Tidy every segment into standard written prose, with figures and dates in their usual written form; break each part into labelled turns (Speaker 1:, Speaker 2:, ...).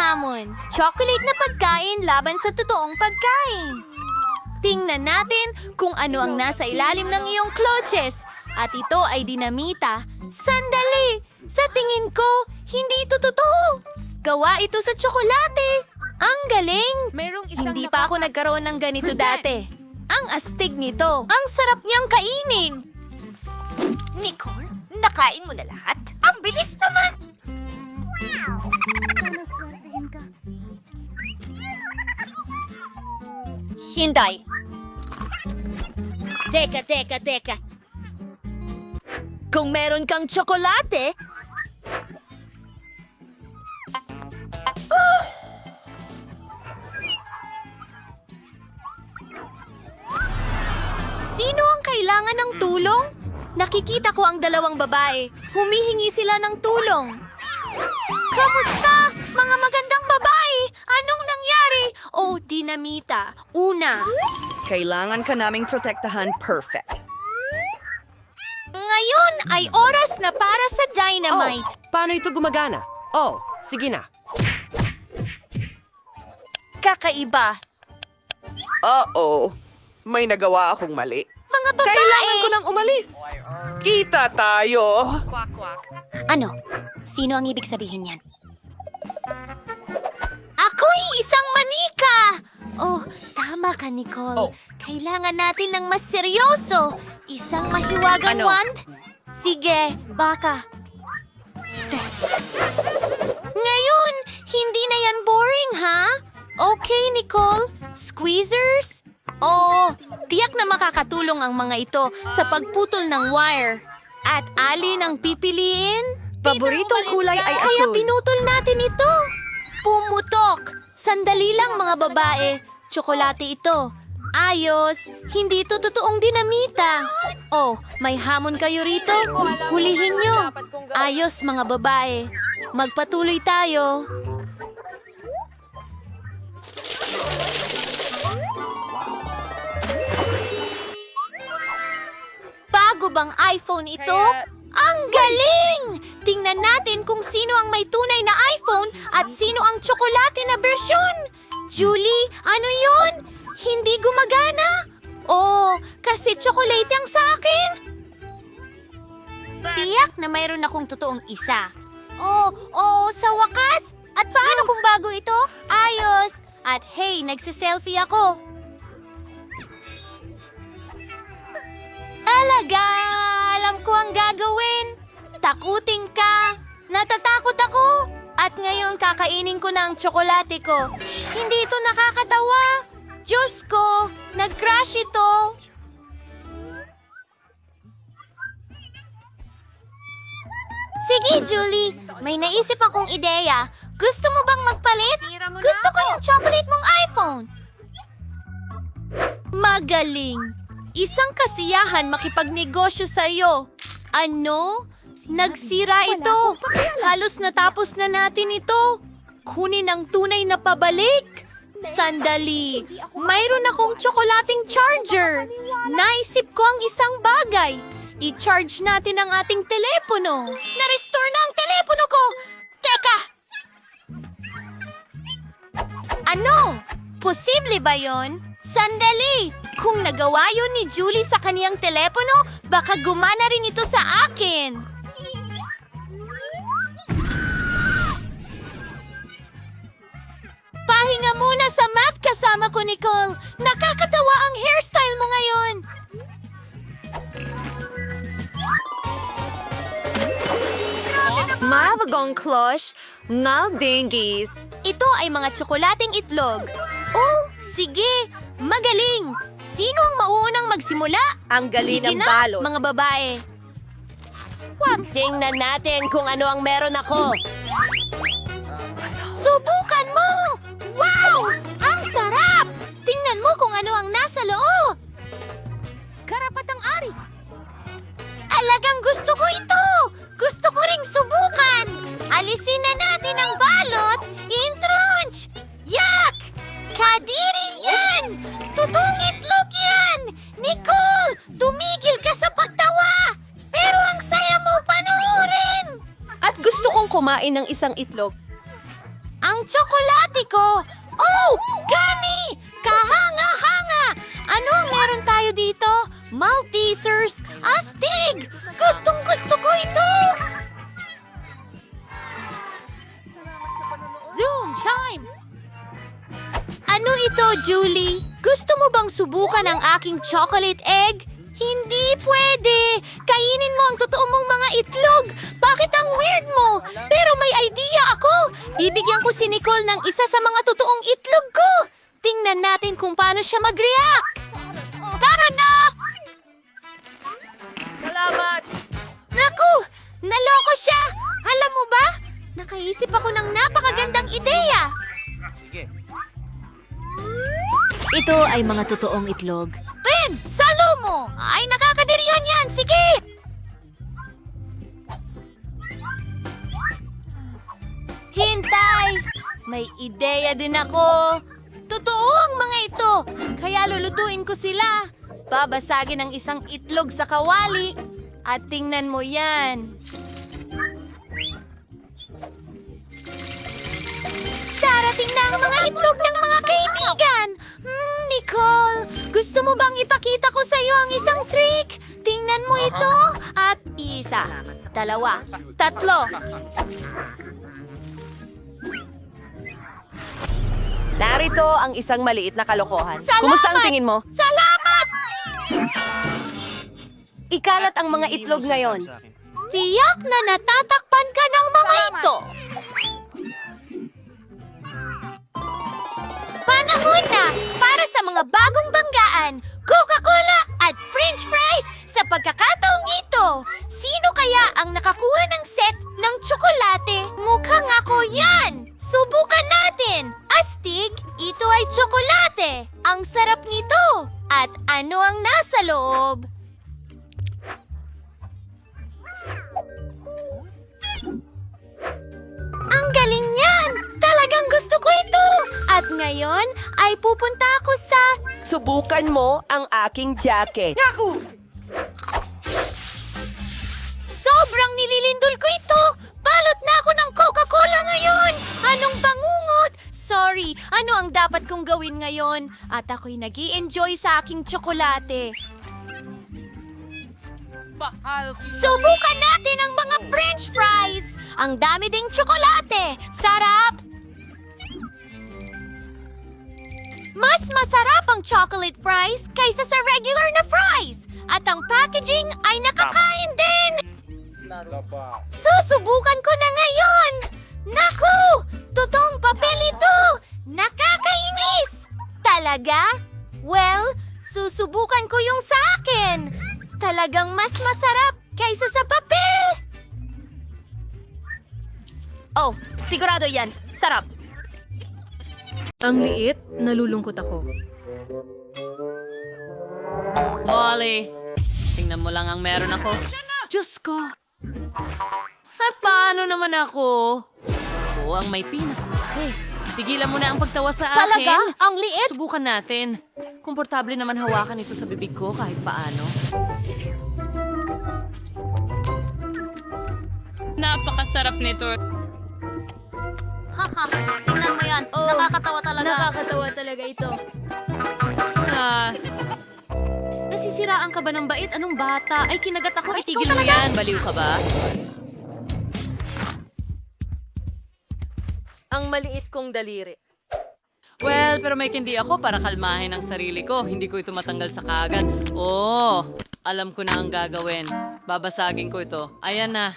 Speaker 1: hamon. Chocolate na pagkain laban sa totoong pagkain. Tingnan natin kung ano ang nasa ilalim ng iyong clutches. At ito ay dinamita. Sandali! Sa tingin ko, hindi ito totoo. Gawa ito sa tsokolate. Ang galing! Hindi pa ako nagkaroon ng ganito dati. Ang astig nito. Ang sarap niyang kainin.
Speaker 2: Nicole, nakain mo na lahat? Ang bilis naman! Hinday.
Speaker 1: Teka. Kung meron kang tsokolate, sino ang kailangan ng tulong? Nakikita ko ang dalawang babae. Humihingi sila ng tulong. Kamusta, mga magandang babae? Anong nangyari? Oh, dinamita. Una.
Speaker 3: Kailangan ka naming protektahan perfect.
Speaker 1: Ngayon ay oras na para sa dynamite.
Speaker 4: Paano ito gumagana? Oh, sige na.
Speaker 1: Kakaiba.
Speaker 3: May nagawa akong mali.
Speaker 1: Mga babae.
Speaker 4: Kailangan ko nang umalis.
Speaker 3: Kita tayo!
Speaker 2: Ano? Sino ang ibig sabihin yan?
Speaker 1: Ako'y isang manika! Oh, tama ka, Nicole. Kailangan natin ng mas seryoso. Isang mahiwagang wand? Sige, baka. Ngayon, hindi na yan boring, ha? Okay, Nicole. Squeezers? Oh, tiyak na makakatulong ang mga ito sa pagputol ng wire. At alin ang pipiliin?
Speaker 3: Paboritong kulay ay
Speaker 1: Kaya
Speaker 3: asul.
Speaker 1: pinutol natin ito. Pumutok. Sandali lang, mga babae. Tsokolate ito. Ayos. Hindi ito totoong dinamita. Oh, may hamon kayo rito? Hulihin nyo. Ayos, mga babae. Magpatuloy tayo. Bago bang iPhone ito? Ang galing! Tingnan natin kung sino ang may tunay na iPhone at sino ang tsokolate na bersyon. Julie, ano yun? Hindi gumagana? Oh, kasi tsokolate ang sa akin. Tiyak na mayroon akong totoong isa. Oh, sa wakas? At paano kung bago ito? Ayos! At hey, nagsiselfie ako. Alaga! Alam ko ang gagawin. Takutin ka. Natatakot ako. At ngayon kakainin ko na ang tsokolate ko. Hindi ito nakakatawa. Diyos ko, nag-crash ito. Sige, Julie. May naisip akong ideya. Gusto mo bang magpalit? Gusto ko yung chocolate mong iPhone. Magaling. Isang kasiyahan makipagnegosyo sa iyo. Ano? Nagsira ito. Halos natapos na natin ito. Kunin ang tunay na pabalik. Sandali. Mayroon akong tsokolating charger. Naisip ko ang isang bagay. I-charge natin ang ating telepono. Na-restore na ang telepono ko. Teka! Ano? Posible ba yon? Sandali! Kung nagawa yun ni Julie sa kaniyang telepono, baka gumana rin ito sa akin. Pahinga muna sa math kasama ko, Nicole. Nakakatawa ang hairstyle mo ngayon.
Speaker 3: Mavagong klosh, ngal dingies.
Speaker 1: Ito ay mga tsokolating itlog. Oh, sige. Magaling. Sino ang mauunang magsimula?
Speaker 3: Ang galing
Speaker 1: Sige
Speaker 3: ng
Speaker 1: na,
Speaker 3: balot.
Speaker 1: mga babae.
Speaker 3: Tingnan natin kung ano ang meron ako.
Speaker 1: Subukan mo! Wow! Ang sarap! Tingnan mo kung ano ang nasa loob.
Speaker 2: Karapatang ari.
Speaker 1: Alagang gusto ko ito! Gusto ko ring subukan! Alisin na natin ang balot! Intrunch! Yak! Kadiri yan! Totoong itlog yan! Nicole! Tumigil ka sa pagtawa! Pero ang saya mo panoorin!
Speaker 4: At gusto kong kumain ng isang itlog.
Speaker 1: Ang tsokolate ko! Oh! Gummy! Kahanga-hanga! Ano ang meron tayo dito? Maltesers! Astig! Gustong-gusto ko ito! Zoom chime! Ano ito, Julie? Gusto mo bang subukan ang aking chocolate egg? Hindi pwede! Kainin mo ang totoo mong mga itlog! Bakit ang weird mo? Pero may idea ako! Bibigyan ko si Nicole ng isa sa mga totoong itlog ko! Tingnan natin kung paano siya mag-react! Tara na!
Speaker 3: Salamat!
Speaker 1: Naku! Naloko siya! Alam mo ba? Nakaisip ako ng napakagandang ideya! Ito ay mga totoong itlog. Ben! Salo mo! Ay, nakakadirihan yan! Sige! Hintay! May ideya din ako. Totoo ang mga ito. Kaya lulutuin ko sila. Babasagin ang isang itlog sa kawali. At tingnan mo yan. Darating na ang mga itlog ng mga kaibigan. Nicole, gusto mo bang ipakita ko sa iyo ang isang trick? Tingnan mo ito. At isa, dalawa, tatlo.
Speaker 3: Narito ang isang maliit na kalokohan.
Speaker 1: Salamat!
Speaker 3: Kumusta ang tingin mo?
Speaker 1: Salamat!
Speaker 3: Ikalat ang mga itlog ngayon.
Speaker 1: Tiyak na natatakpan ka ng mga ito. Panahon na para sa mga bagong banggaan, Coca-Cola at French fries sa pagkakataong ito. Sino kaya ang nakakuha ng set ng tsokolate? Mukhang ako yan! Subukan natin! Astig, ito ay tsokolate. Ang sarap nito. At ano ang nasa loob? Ang galing niyan! Talagang gusto ko ito! At ngayon ay pupunta ako sa...
Speaker 3: Subukan mo ang aking jacket.
Speaker 1: Sobrang nililindol ko ito! Balot na ako ng Coca-Cola ngayon! Anong bangungot? Sorry, ano ang dapat kong gawin ngayon? At ako'y nag-i-enjoy sa aking tsokolate. Subukan natin ang mga French fries! Ang dami ding tsokolate! Sarap! Mas masarap ang chocolate fries kaysa sa regular na fries! At ang packaging ay nakakain din! Susubukan ko na ngayon! Naku! Totoong papel ito! Nakakainis! Talaga? Well, susubukan ko yung sa akin! Talagang mas masarap kaysa sa papel!
Speaker 3: Oh, sigurado yan. Sarap.
Speaker 5: Ang liit, nalulungkot ako.
Speaker 6: Molly, tingnan mo lang ang meron ako.
Speaker 3: Diyos ko.
Speaker 6: Paano naman ako? Ako ang may pina. Hey, tigilan mo na ang pagtawa sa akin.
Speaker 1: Talaga? Ang liit?
Speaker 6: Subukan natin. Komportable naman hawakan ito sa bibig ko kahit paano. Napakasarap nito.
Speaker 1: Haha, tingnan mo yan. Nakakatawa talaga.
Speaker 5: Nakakatawa talaga ito.
Speaker 6: Nasisiraan ka ba ng bait? Anong bata? Ay, kinagat ako. Itigil mo yan. Baliw ka ba?
Speaker 5: Ang maliit kong daliri.
Speaker 6: Well, pero may kindi ako para kalmahin ang sarili ko. Hindi ko ito matanggal sa kaagad. Oh, alam ko na ang gagawin. Babasagin ko ito. Ayan na.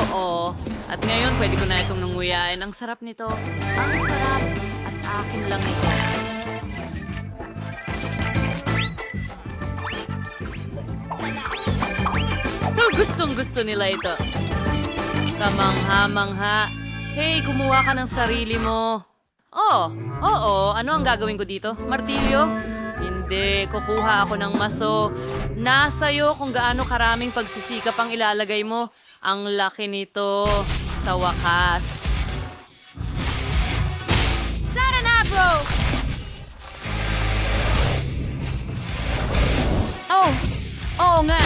Speaker 6: Oo. At ngayon, pwede ko na itong nanguyain. Ang sarap nito. Ang sarap. At akin lang ito. Gustong-gusto nila ito. Kamangha-mangha. Hey, kumuha ka ng sarili mo. Oh, oo. Ano ang gagawin ko dito? Martilyo? Hindi. Kukuha ako ng maso. Nasa'yo kung gaano karaming pagsisikap ang ilalagay mo. Ang laki nito. Sa wakas.
Speaker 1: Tara na, bro!
Speaker 5: Oh, oo nga.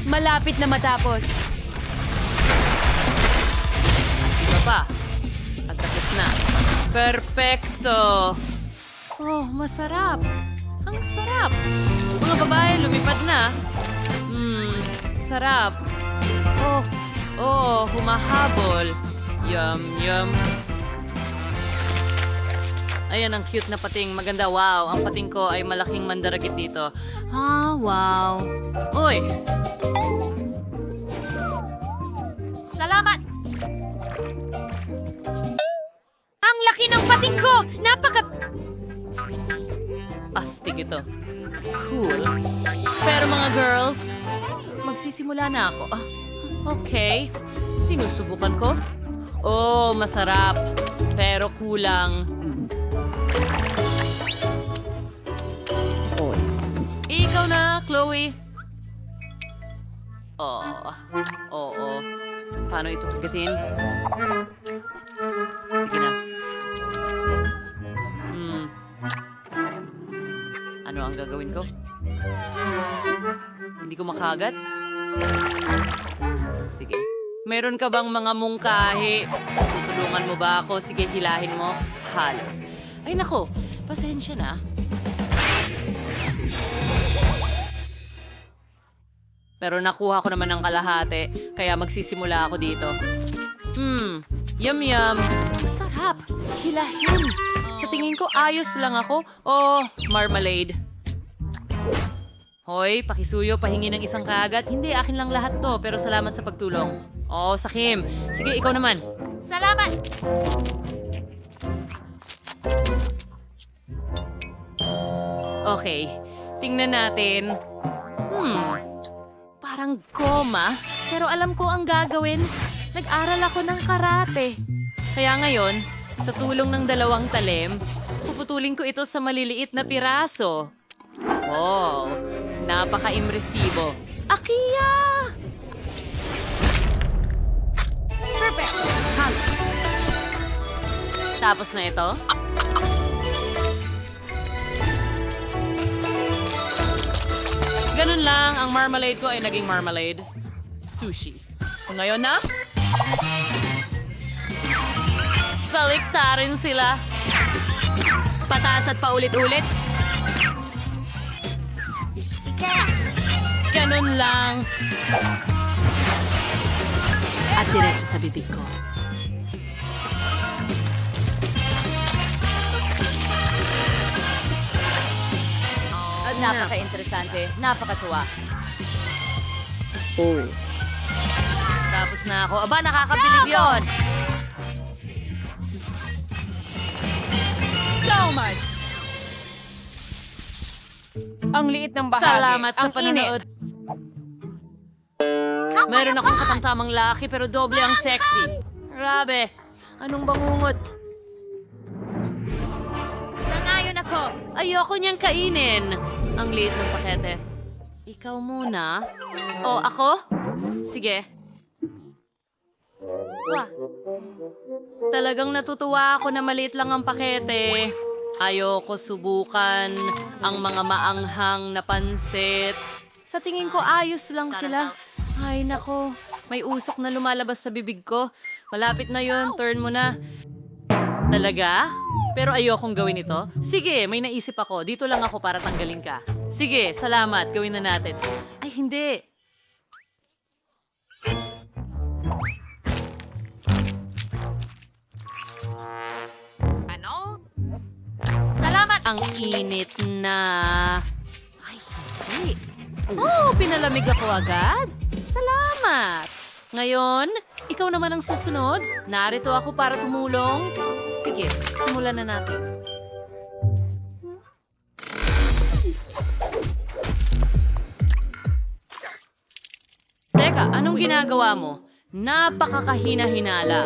Speaker 5: Malapit na matapos.
Speaker 6: pa. At tapos na. Perfecto! Oh, masarap. Ang sarap. Mga babae, lumipad na. Sarap. Humahabol. Yum, yum. Ayan, ang cute na pating. Maganda, wow. Ang pating ko ay malaking mandaragit dito. Ah, wow. Uy!
Speaker 2: Salamat!
Speaker 6: Ang laki ng pating ko! Astig ito. Cool. Pero mga girls, magsisimula na ako. Okay. Sinusubukan ko. Oh, masarap. Pero kulang. Ikaw na, Chloe. Oo. Paano ito kagatin? Sige na. Ano ang gagawin ko? Hindi ko makagat? Sige. Meron ka bang mga mungkahi? Tutulungan mo ba ako? Sige, hilahin mo. Halos. Ay nako, pasensya na. Pero nakuha ko naman ng kalahati, kaya magsisimula ako dito. Yum yum. Masarap. Hilahin. Sa tingin ko, ayos lang ako. Oh, marmalade. Hoy, pakisuyo, pahingi ng isang kagat. Hindi, akin lang lahat to, pero salamat sa pagtulong. Oh, Sakim. Sige, ikaw naman.
Speaker 2: Salamat!
Speaker 6: Okay, tingnan natin. Parang goma, pero alam ko ang gagawin. Nag-aral ako ng karate. Kaya ngayon, sa tulong ng 2 talim, puputulin ko ito sa maliliit na piraso. Wow, napaka-impresibo. Akiya! Perfect! Halos. Tapos na ito. Ganun lang, ang marmalade ko ay naging marmalade. Sushi. Ngayon na? Baliktarin sila. Pataas at paulit-ulit.
Speaker 2: Sige!
Speaker 6: Ganun lang. At diretso sa bibig ko.
Speaker 3: Napaka-interesante. Napakatuwa.
Speaker 6: Tapos na ako. Aba, nakakabilib yun.
Speaker 5: So much! Ang liit ng bahagi.
Speaker 6: Salamat sa
Speaker 5: Ang
Speaker 6: panonood.
Speaker 5: init.
Speaker 6: Meron akong katamtamang laki pero doble ang sexy. Grabe. Anong bangungot?
Speaker 5: Nangayon ako.
Speaker 6: Ayoko niyang kainin. Ang liit ng pakete. Ikaw muna. O, ako? Sige. Talagang natutuwa ako na maliit lang ang pakete. Ayoko subukan ang mga maanghang na pansit. Sa tingin ko, ayos lang sila. Ay, nako. May usok na lumalabas sa bibig ko. Malapit na yun. Turn mo na. Talaga? Pero ayokong gawin ito. Sige, may naisip ako. Dito lang ako para tanggalin ka. Sige, salamat. Gawin na natin. Ay, hindi.
Speaker 2: Ano? Salamat!
Speaker 6: Ang init na. Ay, hindi. Oh, pinalamig ako agad. Salamat. Ngayon, ikaw naman ang susunod. Narito ako para tumulong. Sige, simulan na natin. Teka, anong ginagawa mo? Napakakahina-hinala.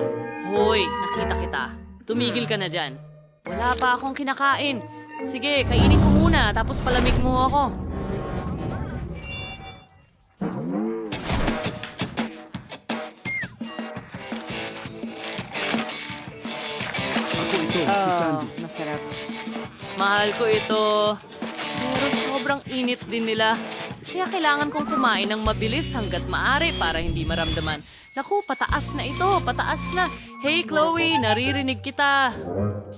Speaker 6: Hoy, nakita kita. Tumigil ka na dyan. Wala pa akong kinakain. Sige, kainin ko muna, tapos palamig mo ako.
Speaker 7: Si Sandy.
Speaker 3: Masarap.
Speaker 6: Mahal ko ito. Pero sobrang init din nila. Kaya kailangan kong kumain ng mabilis hanggat maaari para hindi maramdaman. Naku, pataas na ito, pataas na. Hey, Chloe, naririnig kita.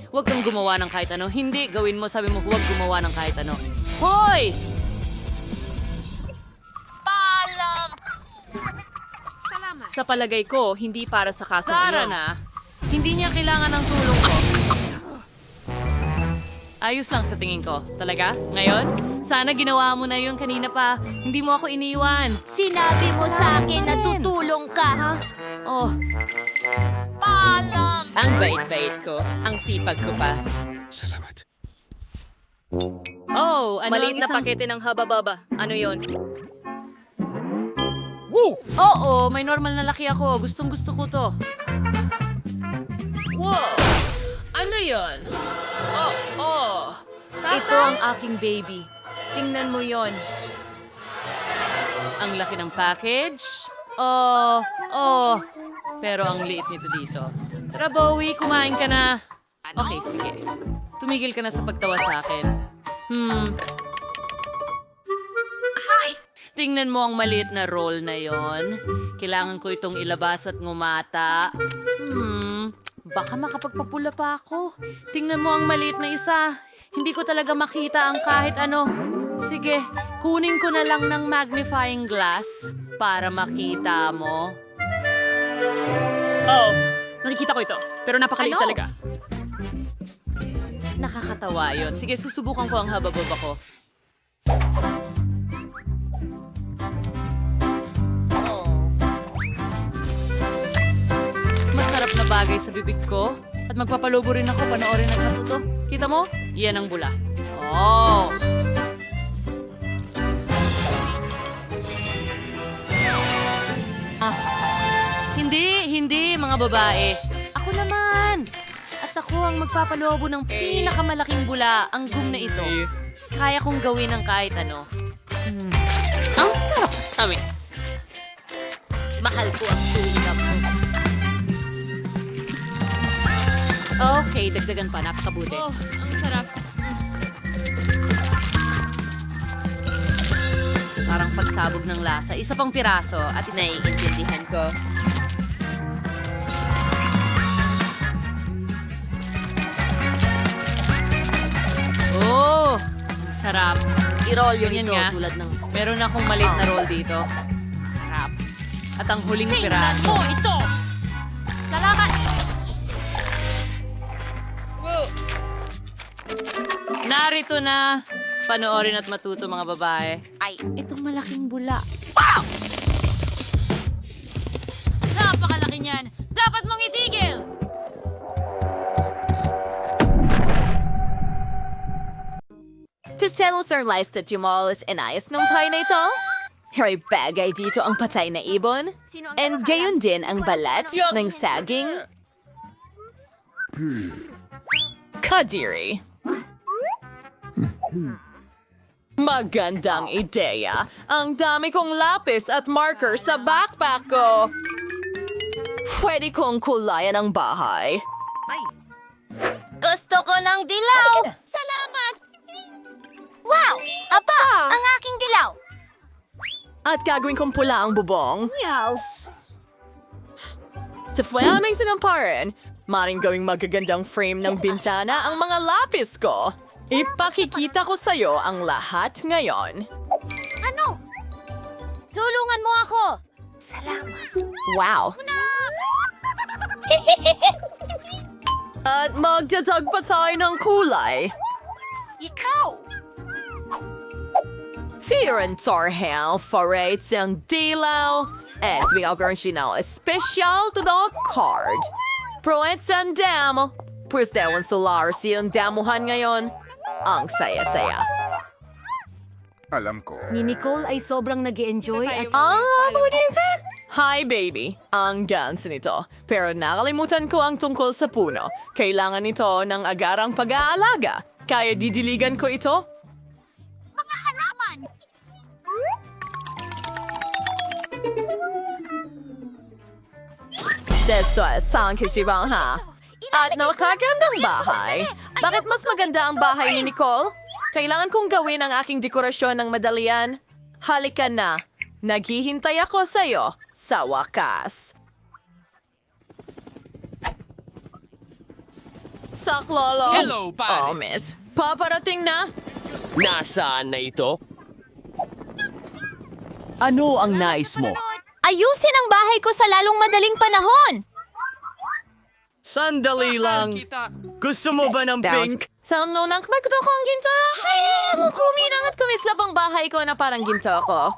Speaker 6: Huwag kang gumawa ng kahit ano. Hindi, gawin mo. Sabi mo, huwag gumawa ng kahit ano. Hoy! Sa palagay ko, hindi para sa kasong Sara na. Hindi niya kailangan ng tulong ko. Ayos lang sa tingin ko. Talaga? Ngayon? Sana ginawa mo na yun kanina pa. Hindi mo ako iniwan.
Speaker 5: Sinabi mo sa akin na tutulong ka, ha?
Speaker 6: Oh, ang bait-bait ko. Ang sipag ko pa.
Speaker 7: Salamat.
Speaker 6: Oh, ano
Speaker 5: Maliit
Speaker 6: ang
Speaker 5: na
Speaker 6: isang...
Speaker 5: pakete ng haba-baba. Ano yon?
Speaker 6: Oo, may normal na laki ako. Gustong-gusto ko to.
Speaker 5: Wow! Ano yon? Ito ang aking baby. Tingnan mo yon.
Speaker 6: Ang laki ng package. Pero ang liit nito dito. Tara, Bowie, kumain ka na. Okay, sige. Tumigil ka na sa pagtawa sa akin. Tingnan mo ang maliit na roll na yon. Kailangan ko itong ilabas at ngumata. Baka makapagpapula pa ako. Tingnan mo ang maliit na isa. Hindi ko talaga makita ang kahit ano. Sige, kunin ko na lang ng magnifying glass para makita mo.
Speaker 5: Oh, nakikita ko ito. Pero napakaliit talaga.
Speaker 6: Nakakatawa yon. Sige, susubukan ko ang haba-baba ko. Masarap na bagay sa bibig ko. At magpapalobo rin ako panoorin at matuto. Kita mo? Yan ang bula. Oh! Hindi, mga babae. Ako naman! At ako ang magpapalobo ng pinakamalaking bula, ang gum na ito. Kaya kong gawin ang kahit ano. Ang sarap! Tamis. Mahal ko ang tulap mo. Okay, dagdagan pa. Napakabuti. Oh, ang sarap. Parang pagsabog ng lasa. Isa pang piraso at isa... Naiintindihan ko. Oh, sarap.
Speaker 3: I-roll yun
Speaker 6: Ganyan
Speaker 3: ito
Speaker 6: nga.
Speaker 3: tulad ng...
Speaker 6: Meron akong maliit na roll dito. Sarap. At ang huling piraso.
Speaker 5: ito!
Speaker 2: Salamat!
Speaker 6: Narito na. Panoorin at matuto mga babae.
Speaker 2: Ay,
Speaker 6: Itong malaking bula.
Speaker 2: wow!
Speaker 6: Napakalaki niyan. Dapat mong itigil.
Speaker 3: Tistelos are listed yung malas inayos ng pie na ito? Hay bagay dito ang patay na ibon. And gayon din ang balat ng saging. Kadiri. Magandang ideya. Ang dami kong lapis at marker sa backpack ko. Pwede kong kulayan ang bahay.
Speaker 2: Gusto ko ng dilaw!
Speaker 5: Salamat!
Speaker 2: Wow! Aba, ang aking dilaw!
Speaker 3: At gagawin kong pula ang bubong.
Speaker 2: Yes!
Speaker 3: Sa flaming sinamparan, maring gawing magagandang frame ng bintana ang mga lapis ko. Ipakikita ko sa'yo ang lahat ngayon.
Speaker 5: Ano? Tulungan mo ako!
Speaker 2: Salamat.
Speaker 3: Wow! At magdadagdag pa tayo ng kulay.
Speaker 2: Ikaw!
Speaker 3: Fear and Tarhel forates ang dilaw. At bigagawin siya ng special to the card. Proets ang damo. Pues dewan solar siyang damuhan ngayon. Ang saya-saya.
Speaker 7: Alam ko.
Speaker 1: Ni Nicole ay sobrang nag-enjoy at
Speaker 3: Hi, baby. Ang dance nito. Pero nakalimutan ko ang tungkol sa puno. Kailangan nito ng agarang pag-aalaga. Kaya didiligan ko ito?
Speaker 2: Mga halaman!
Speaker 3: Desto sang kisibang ha. At nakakagandang bahay. Bakit mas maganda ang bahay ni Nicole? Kailangan kong gawin ang aking dekorasyon ng madalian. Halika na. Naghihintay ako sa'yo sa wakas. Saklolo.
Speaker 8: Hello, pare.
Speaker 3: Oh, miss. Paparating na.
Speaker 8: Nasaan na ito? Ano ang nais mo?
Speaker 1: Ayusin ang bahay ko sa lalong madaling panahon.
Speaker 4: Sandali lang. Gusto mo ba ng pink?
Speaker 3: Sa nang magkuto ko ang ginto. Ay, kuminang at kumislap ang bahay ko na parang ginto ko.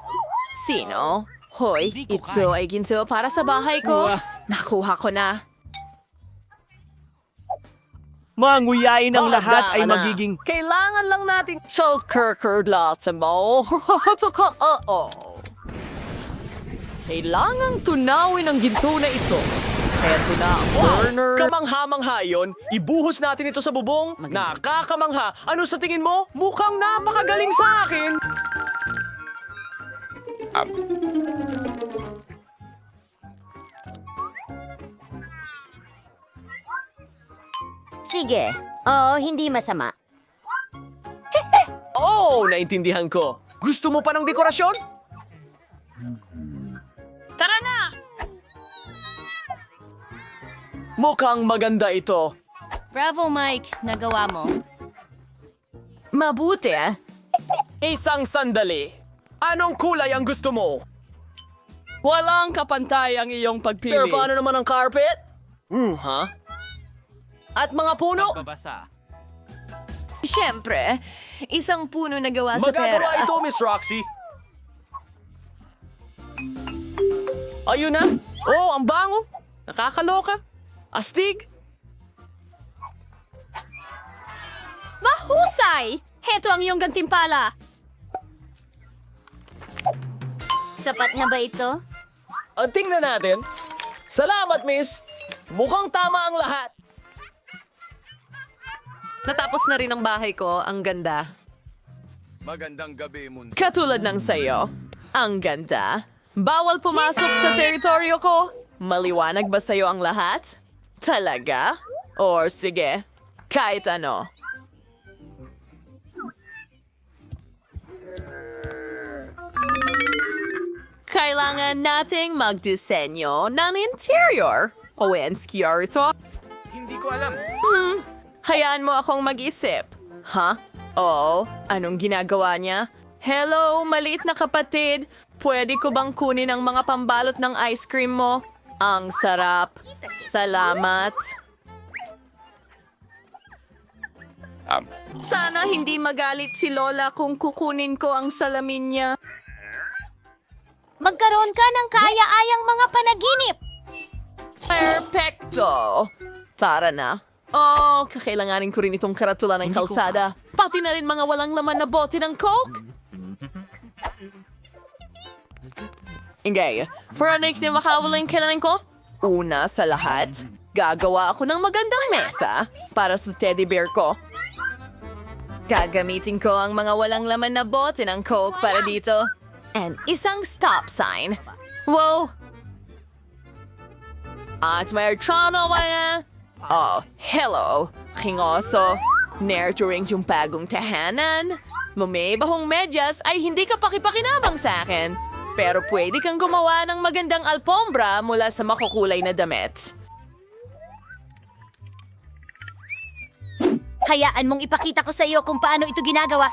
Speaker 3: Sino? Hoy, ito ay ginto para sa bahay ko. Nakuha ko na.
Speaker 8: Manguyain ang lahat ay
Speaker 3: Handa na.
Speaker 8: magiging...
Speaker 3: Kailangan lang natin Shulkerker mo. Oo. Kailangang tunawin ang ginto na ito. Eto na, burner.
Speaker 8: Kamangha-mangha yun. Ibuhos natin ito sa bubong. Nakakamangha. Ano sa tingin mo? Mukhang napakagaling sa akin.
Speaker 9: Sige. Oo, hindi masama.
Speaker 8: Oh, naintindihan ko. Gusto mo pa ng dekorasyon?
Speaker 5: Tara na!
Speaker 8: Mukhang maganda ito.
Speaker 5: Bravo, Mike. Nagawa mo.
Speaker 3: Mabuti ah.
Speaker 8: Isang sandali. Anong kulay ang gusto mo?
Speaker 4: Walang kapantay ang iyong pagpili.
Speaker 8: Pero paano naman ang carpet? Ha? At mga puno?
Speaker 3: Siyempre, isang puno na gawa sa pera.
Speaker 8: Magagawa ito, Miss Roxy. Ayun na. Oh, ang bango. Nakakaloka. Astig.
Speaker 5: Mahusay! Heto ang iyong gantimpala.
Speaker 9: Sapat na ba ito?
Speaker 8: Tingnan natin. Salamat, Miss. Mukhang tama ang lahat.
Speaker 3: Natapos na rin ang bahay ko. Ang ganda.
Speaker 7: Magandang gabi, mundo.
Speaker 3: Katulad ng sayo. Ang ganda. Bawal pumasok sa teritoryo ko. Maliwanag ba sa'yo ang lahat? Talaga? Or sige, kahit ano. Kailangan nating magdisenyo ng interior. O insecure ito.
Speaker 7: Hindi ko alam.
Speaker 3: Hayaan mo akong mag-isip. Ha? Oo, anong ginagawa niya? Hello, maliit na kapatid. Pwede ko bang kunin ang mga pambalot ng ice cream mo? Ang sarap. Salamat. Sana hindi magalit si Lola kung kukunin ko ang salamin niya.
Speaker 9: Magkaroon ka ng kaya-ayang mga panaginip.
Speaker 3: Perfecto! Tara na. Oh, kakailanganin ko rin itong karatula ng kalsada. Pati na rin mga walang laman na bote ng Coke. Ingay, for our next na makawala yung kailangan ko? Una sa lahat, gagawa ako ng magandang mesa para sa teddy bear ko. Gagamitin ko ang mga walang laman na bote ng Coke para dito. And isang stop sign. Wow! At may archano ba? Oh, hello, king oso. Nurturing yung bagong tahanan. Bumibahong medyas ay hindi ka pakipakinabang sa akin. Pero pwede kang gumawa ng magandang alpombra mula sa makukulay na damit.
Speaker 9: Hayaan mong ipakita ko sa iyo kung paano ito ginagawa.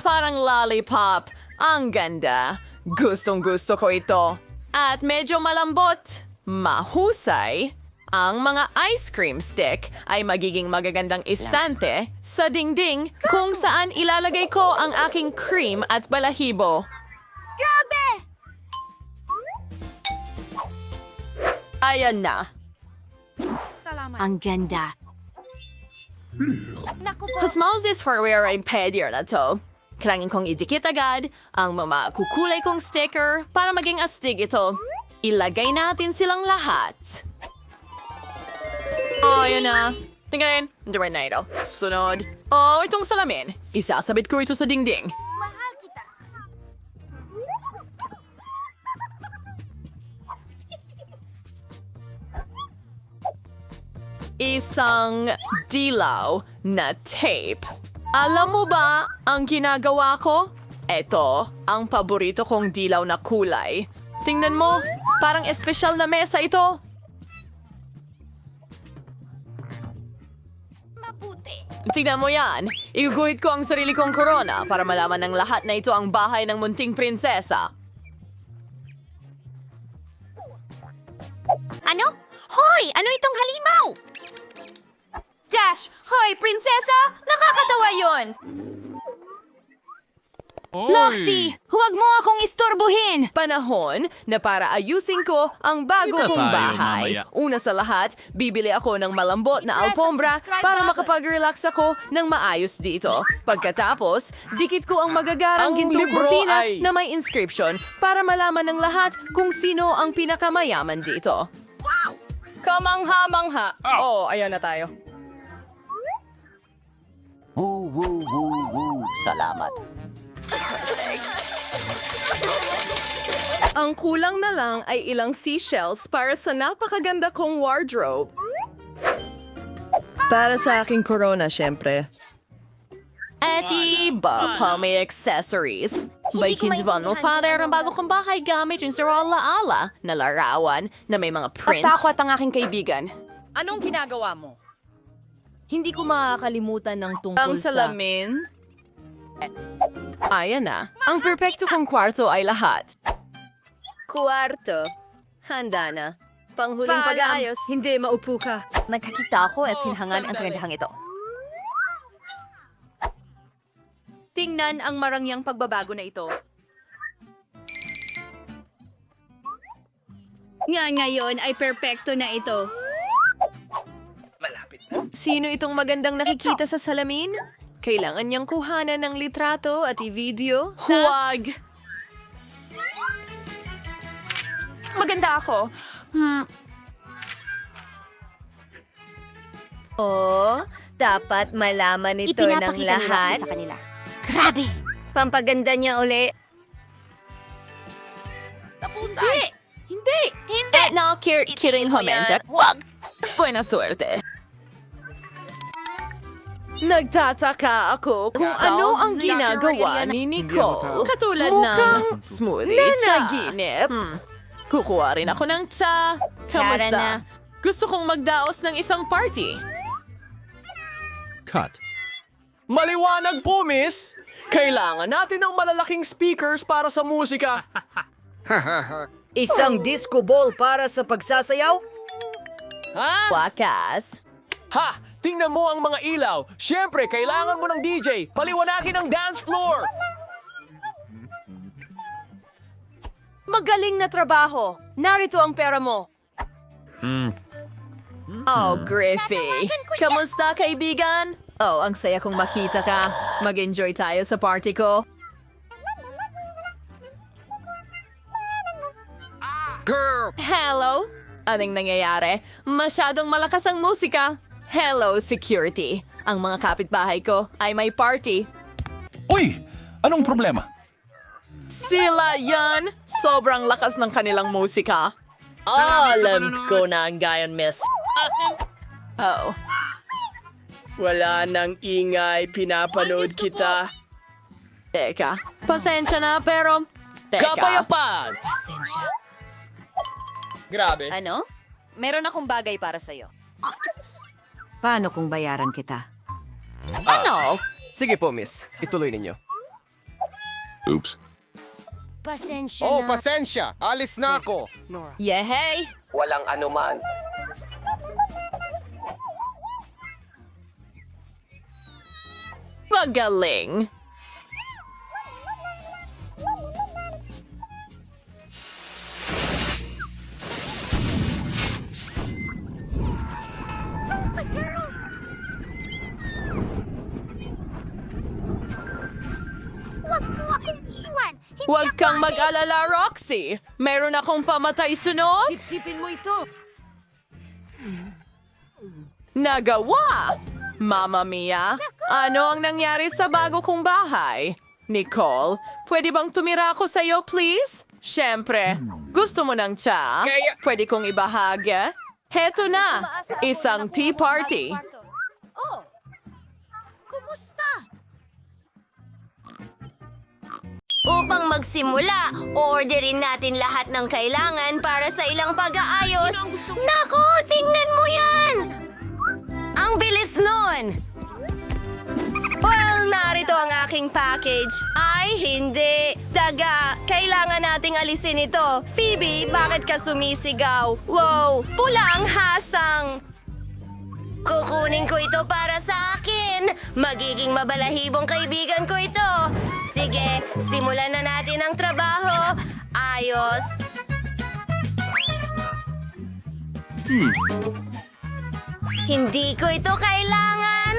Speaker 3: Parang lollipop. Ang ganda. Gustong gusto ko ito. At medyo malambot. Mahusay. Ang mga ice cream stick ay magiging magagandang istante sa dingding kung saan ilalagay ko ang aking cream at balahibo.
Speaker 9: Grabe!
Speaker 3: Ayan na.
Speaker 9: Ang ganda.
Speaker 3: Smells this for where I'm pedier na to. Kailangan kong idikit agad ang mga kukulay kong sticker para maging astig ito. Ilagay natin silang lahat. Oh, yun na. Tingnan, hindi rin na ito. Sunod. Oh, itong salamin. Isasabit ko ito sa dingding. Isang dilaw na tape. Alam mo ba ang ginagawa ko? Ito ang paborito kong dilaw na kulay. Tingnan mo, parang espesyal na mesa ito. Tignan mo yan. Iguguhit ko ang sarili kong korona para malaman ng lahat na ito ang bahay ng munting prinsesa.
Speaker 1: Ano? Hoy! Ano itong halimaw? Dash! Hoy, prinsesa! Nakakatawa yon!
Speaker 9: Loxie, huwag mo akong istorbohin!
Speaker 3: Panahon na para ayusin ko ang bago
Speaker 7: Kita
Speaker 3: kong
Speaker 7: tayo
Speaker 3: bahay.
Speaker 7: mamaya.
Speaker 3: Una sa lahat, bibili ako ng malambot na alpombra para makapag-relax ako ng maayos dito. Pagkatapos, dikit ko ang magagarang
Speaker 8: Ang
Speaker 3: gintong
Speaker 8: libro
Speaker 3: kurtina
Speaker 8: ay-
Speaker 3: na may inscription para malaman ng lahat kung sino ang pinakamayaman dito.
Speaker 4: Kamangha-mangha. Oh, ayan na tayo.
Speaker 3: Salamat. Ang kulang na lang ay ilang seashells para sa napakaganda kong wardrobe. Para sa aking corona, syempre. At iba pa may accessories. Baikindivan mo, father, ang bago kong bahay gamit yung sa ala na larawan na may mga prints.
Speaker 4: Takot ang aking kaibigan.
Speaker 5: Anong ginagawa mo?
Speaker 1: Hindi ko makakalimutan ng tungkol
Speaker 3: Ang salamin. Ayan na. Ang perpekto kong kwarto ay lahat.
Speaker 1: Kwarto. Handa na. Panghuling
Speaker 3: Paalam.
Speaker 1: pag-aayos. Hindi, maupo ka. Nagkakita ako at hinhangan ang kagandahang ito. Tingnan ang marangyang pagbabago na ito. Ngayon ay perpekto na ito.
Speaker 3: Sino itong magandang nakikita sa salamin? Kailangan niyang kuhanan ng litrato at i-video? Huwag!
Speaker 1: Maganda ako. Oh, dapat malaman ito ng lahat. Sa kanila.
Speaker 9: Grabe!
Speaker 1: Pampaganda niya uli. Hindi!
Speaker 3: No, kidding homenta. Huwag! Buena suerte. Nagtataka ako kung ano ang ginagawa ni Nicole. Katulad ng smoothie naginip. Kukuha rin ako ng tsa.
Speaker 1: Tara na.
Speaker 3: Kamusta? Gusto kong magdaos ng isang party.
Speaker 7: Cut.
Speaker 8: Maliwanag po, miss! Kailangan natin ng malalaking speakers para sa musika.
Speaker 10: Isang disco ball para sa pagsasayaw?
Speaker 3: Wakas.
Speaker 8: Ha! Tingnan mo ang mga ilaw. Siyempre, kailangan mo ng DJ. Paliwanagin ang dance floor.
Speaker 1: Magaling na trabaho. Narito ang pera mo.
Speaker 3: Oh, Griffey. Kamusta, kaibigan? Oh, ang saya kong makita ka. Mag-enjoy tayo sa party ko. Hello? Anong nangyayari? Masyadong malakas ang musika. Hello, security. Ang mga kapitbahay ko ay may party.
Speaker 7: Uy! Anong problema?
Speaker 3: Sila yan! Sobrang lakas ng kanilang musika.
Speaker 10: Alam ko na ang gayon, miss.
Speaker 3: Oh.
Speaker 8: Wala nang ingay, pinapanood kita.
Speaker 3: Teka. Pasensya na, pero... Teka.
Speaker 8: Kapayapaan! Grabe.
Speaker 1: Ano? Meron akong bagay para sa'yo.
Speaker 10: Paano kung bayaran kita?
Speaker 3: Ano?
Speaker 8: Sige po, miss. Ituloy ninyo.
Speaker 7: Oops.
Speaker 1: Pasensya
Speaker 11: Oh, pasensya. Alis na ako.
Speaker 3: Yehey!
Speaker 8: Walang anuman.
Speaker 3: Pagaling! Huwag kang mag-alala, Roxy. Meron akong pamatay sunod.
Speaker 1: Sipin mo ito.
Speaker 3: Nagawa! Mamma Mia, ano ang nangyari sa bago kong bahay? Nicole, pwede bang tumira ako sa'yo, please? Siyempre, gusto mo ng tsa? Pwede kong ibahagi? Heto na, isang tea party.
Speaker 1: Oh, kumusta? Upang magsimula, orderin natin lahat ng kailangan para sa ilang pag-aayos. Nako, tingnan mo yan! Ang bilis nun! ang aking package. Ay, hindi. Daga, kailangan nating alisin ito. Phoebe, bakit ka sumisigaw? Wow, pula ang hasang. Kukunin ko ito para sa akin. Magiging mabalahibong kaibigan ko ito. Sige, simulan na natin ang trabaho. Ayos. Hindi ko ito kailangan.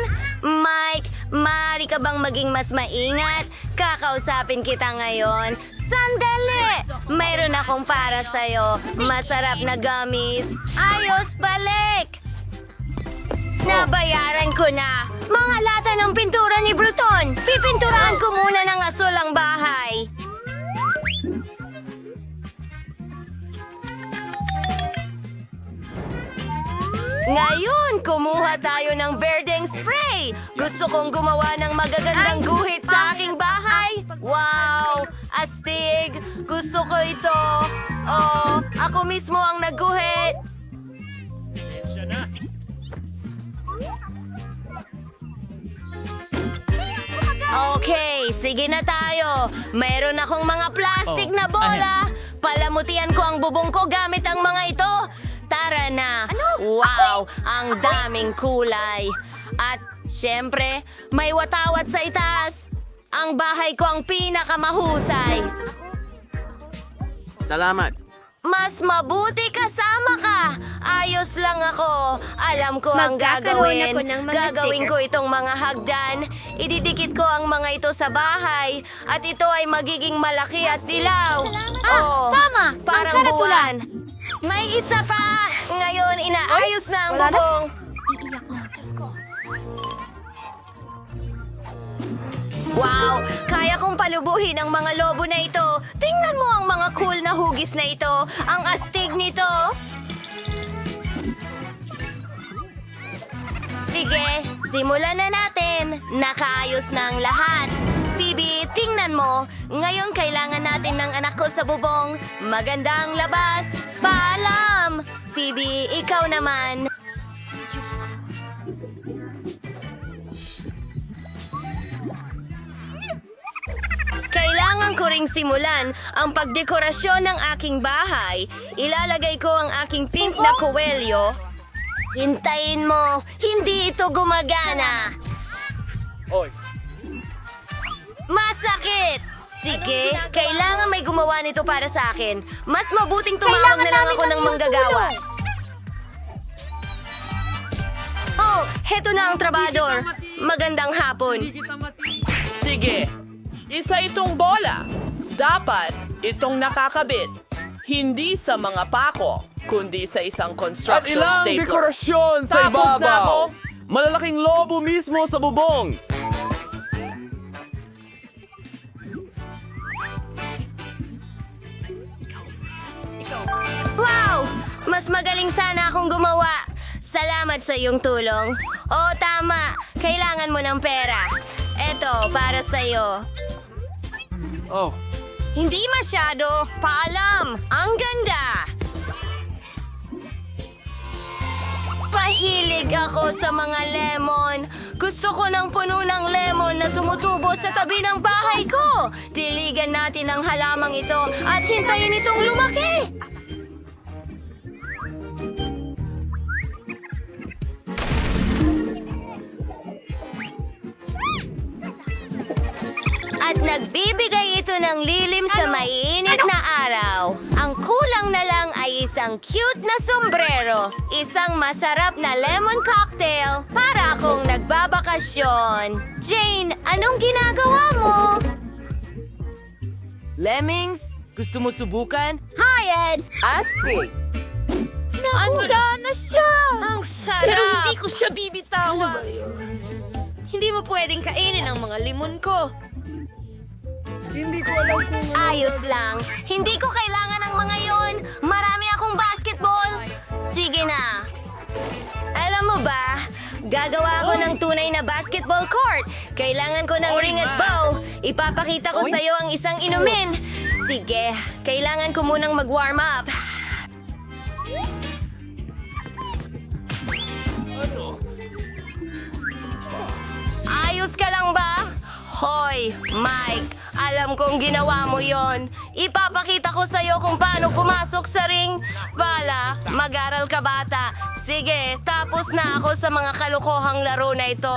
Speaker 1: Mike, maaari ka bang maging mas maingat? Kakausapin kita ngayon. Sandali! Mayroon akong para sa'yo. Masarap na gummies. Ayos, balik! Nabayaran ko na. Mga lata ng pintura ni Bruton. Pipinturahan ko muna ng asul ang bahay. Ngayon, kumuha tayo ng berdeng spray. Gusto kong gumawa ng magagandang guhit sa aking bahay. Wow! Astig! Gusto ko ito. Oh, ako mismo ang nagguhit. Okay, sige na tayo. Mayroon akong mga plastic na bola. Palamutian ko ang bubong ko gamit ang mga ito. Tara na. Wow, ang daming kulay. At syempre, may watawat sa itaas. Ang bahay ko ang pinakamahusay.
Speaker 4: Salamat.
Speaker 1: Mas mabuti kasama ka. Ayos lang ako. Alam ko ang gagawin. Gagawin ko itong mga hagdan. Ididikit ko ang mga ito sa bahay. At ito ay magiging malaki at dilaw. Tama. Parang buwan. May isa pa. Ngayon, inaayos na ang bubong. Wow! Kaya kong palubuhin ang mga lobo na ito. Tingnan mo ang mga cool na hugis na ito. Ang astig nito. Sige, simulan na natin. Nakaayos na ang lahat. Phoebe, tingnan mo. Ngayon kailangan natin ng anak ko sa bubong. Maganda ang labas. Paalam! Phoebe, ikaw naman. Kailangan ko ring simulan ang pagdekorasyon ng aking bahay. Ilalagay ko ang aking pink na kowelyo. Hintayin mo, hindi ito gumagana.
Speaker 8: Oy.
Speaker 1: Masakit! Sige, kailangan may gumawa nito para sa akin. Mas mabuting tumawag na lang ako ng manggagawa. Oh, heto na ang trabador. Magandang hapon.
Speaker 3: Sige, isa itong bola. Dapat itong nakakabit. Hindi sa mga pako, kundi sa isang
Speaker 4: At
Speaker 3: construction
Speaker 4: ilang
Speaker 3: stapler.
Speaker 4: dekorasyon sa
Speaker 3: Tapos na ako.
Speaker 4: ibabaw. Malalaking lobo mismo sa bubong.
Speaker 1: Wow! Mas magaling sana akong gumawa. Salamat sa iyong tulong. Oo, tama. Kailangan mo ng pera. Eto, para sa'yo.
Speaker 11: Oh,
Speaker 1: Hindi masyado. Paalam. Ang ganda. Pahilig ako sa mga lemon. Gusto ko ng puno ng lemon na tumutubo sa tabi ng bahay ko. Diligan natin ang halamang ito at hintayin itong lumaki. At nagbibigay ito ng lilim sa maiinit na araw. Ang kulang na lang ay isang cute na sombrero. Isang masarap na lemon cocktail para akong nagbabakasyon. Jane, anong ginagawa mo?
Speaker 10: Lemmings, gusto mo subukan?
Speaker 1: Hi, Ed!
Speaker 10: Astig!
Speaker 1: Handa na siya! Ang sarap!
Speaker 6: Pero hindi ko siya bibitawan.
Speaker 1: Hindi mo pwedeng kainin ang mga limon ko. Ayos lang. Hindi ko kailangan ng mga yon. Marami akong basketball. Sige na. Alam mo ba, gagawa ako ng tunay na basketball court. Kailangan ko ng ring at bow. Ipapakita ko sa'yo ang isang inumin. Sige, kailangan ko munang mag-warm up. Ayos ka lang ba? Hoy!
Speaker 2: Hoy, Mike, alam kong ginawa mo yon. Ipapakita ko sa'yo kung paano pumasok sa ring. Vala, mag-aral ka bata. Sige, tapos na ako sa mga kalokohang laro na ito.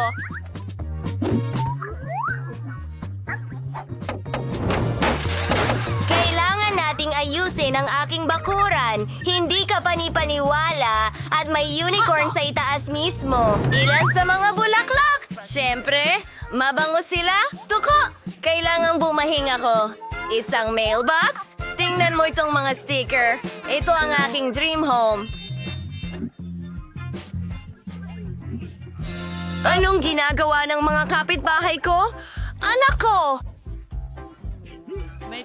Speaker 2: Kailangan nating ayusin ang aking bakuran. Hindi ka panipaniwala at may unicorn sa itaas mismo. Ilan sa mga bulaklak? Siyempre, mabango sila. Tuko, kailangang bumahing ako. Isang mailbox? Tingnan mo itong mga sticker. Ito ang aking dream home. Anong ginagawa ng mga kapitbahay ko? Anak ko!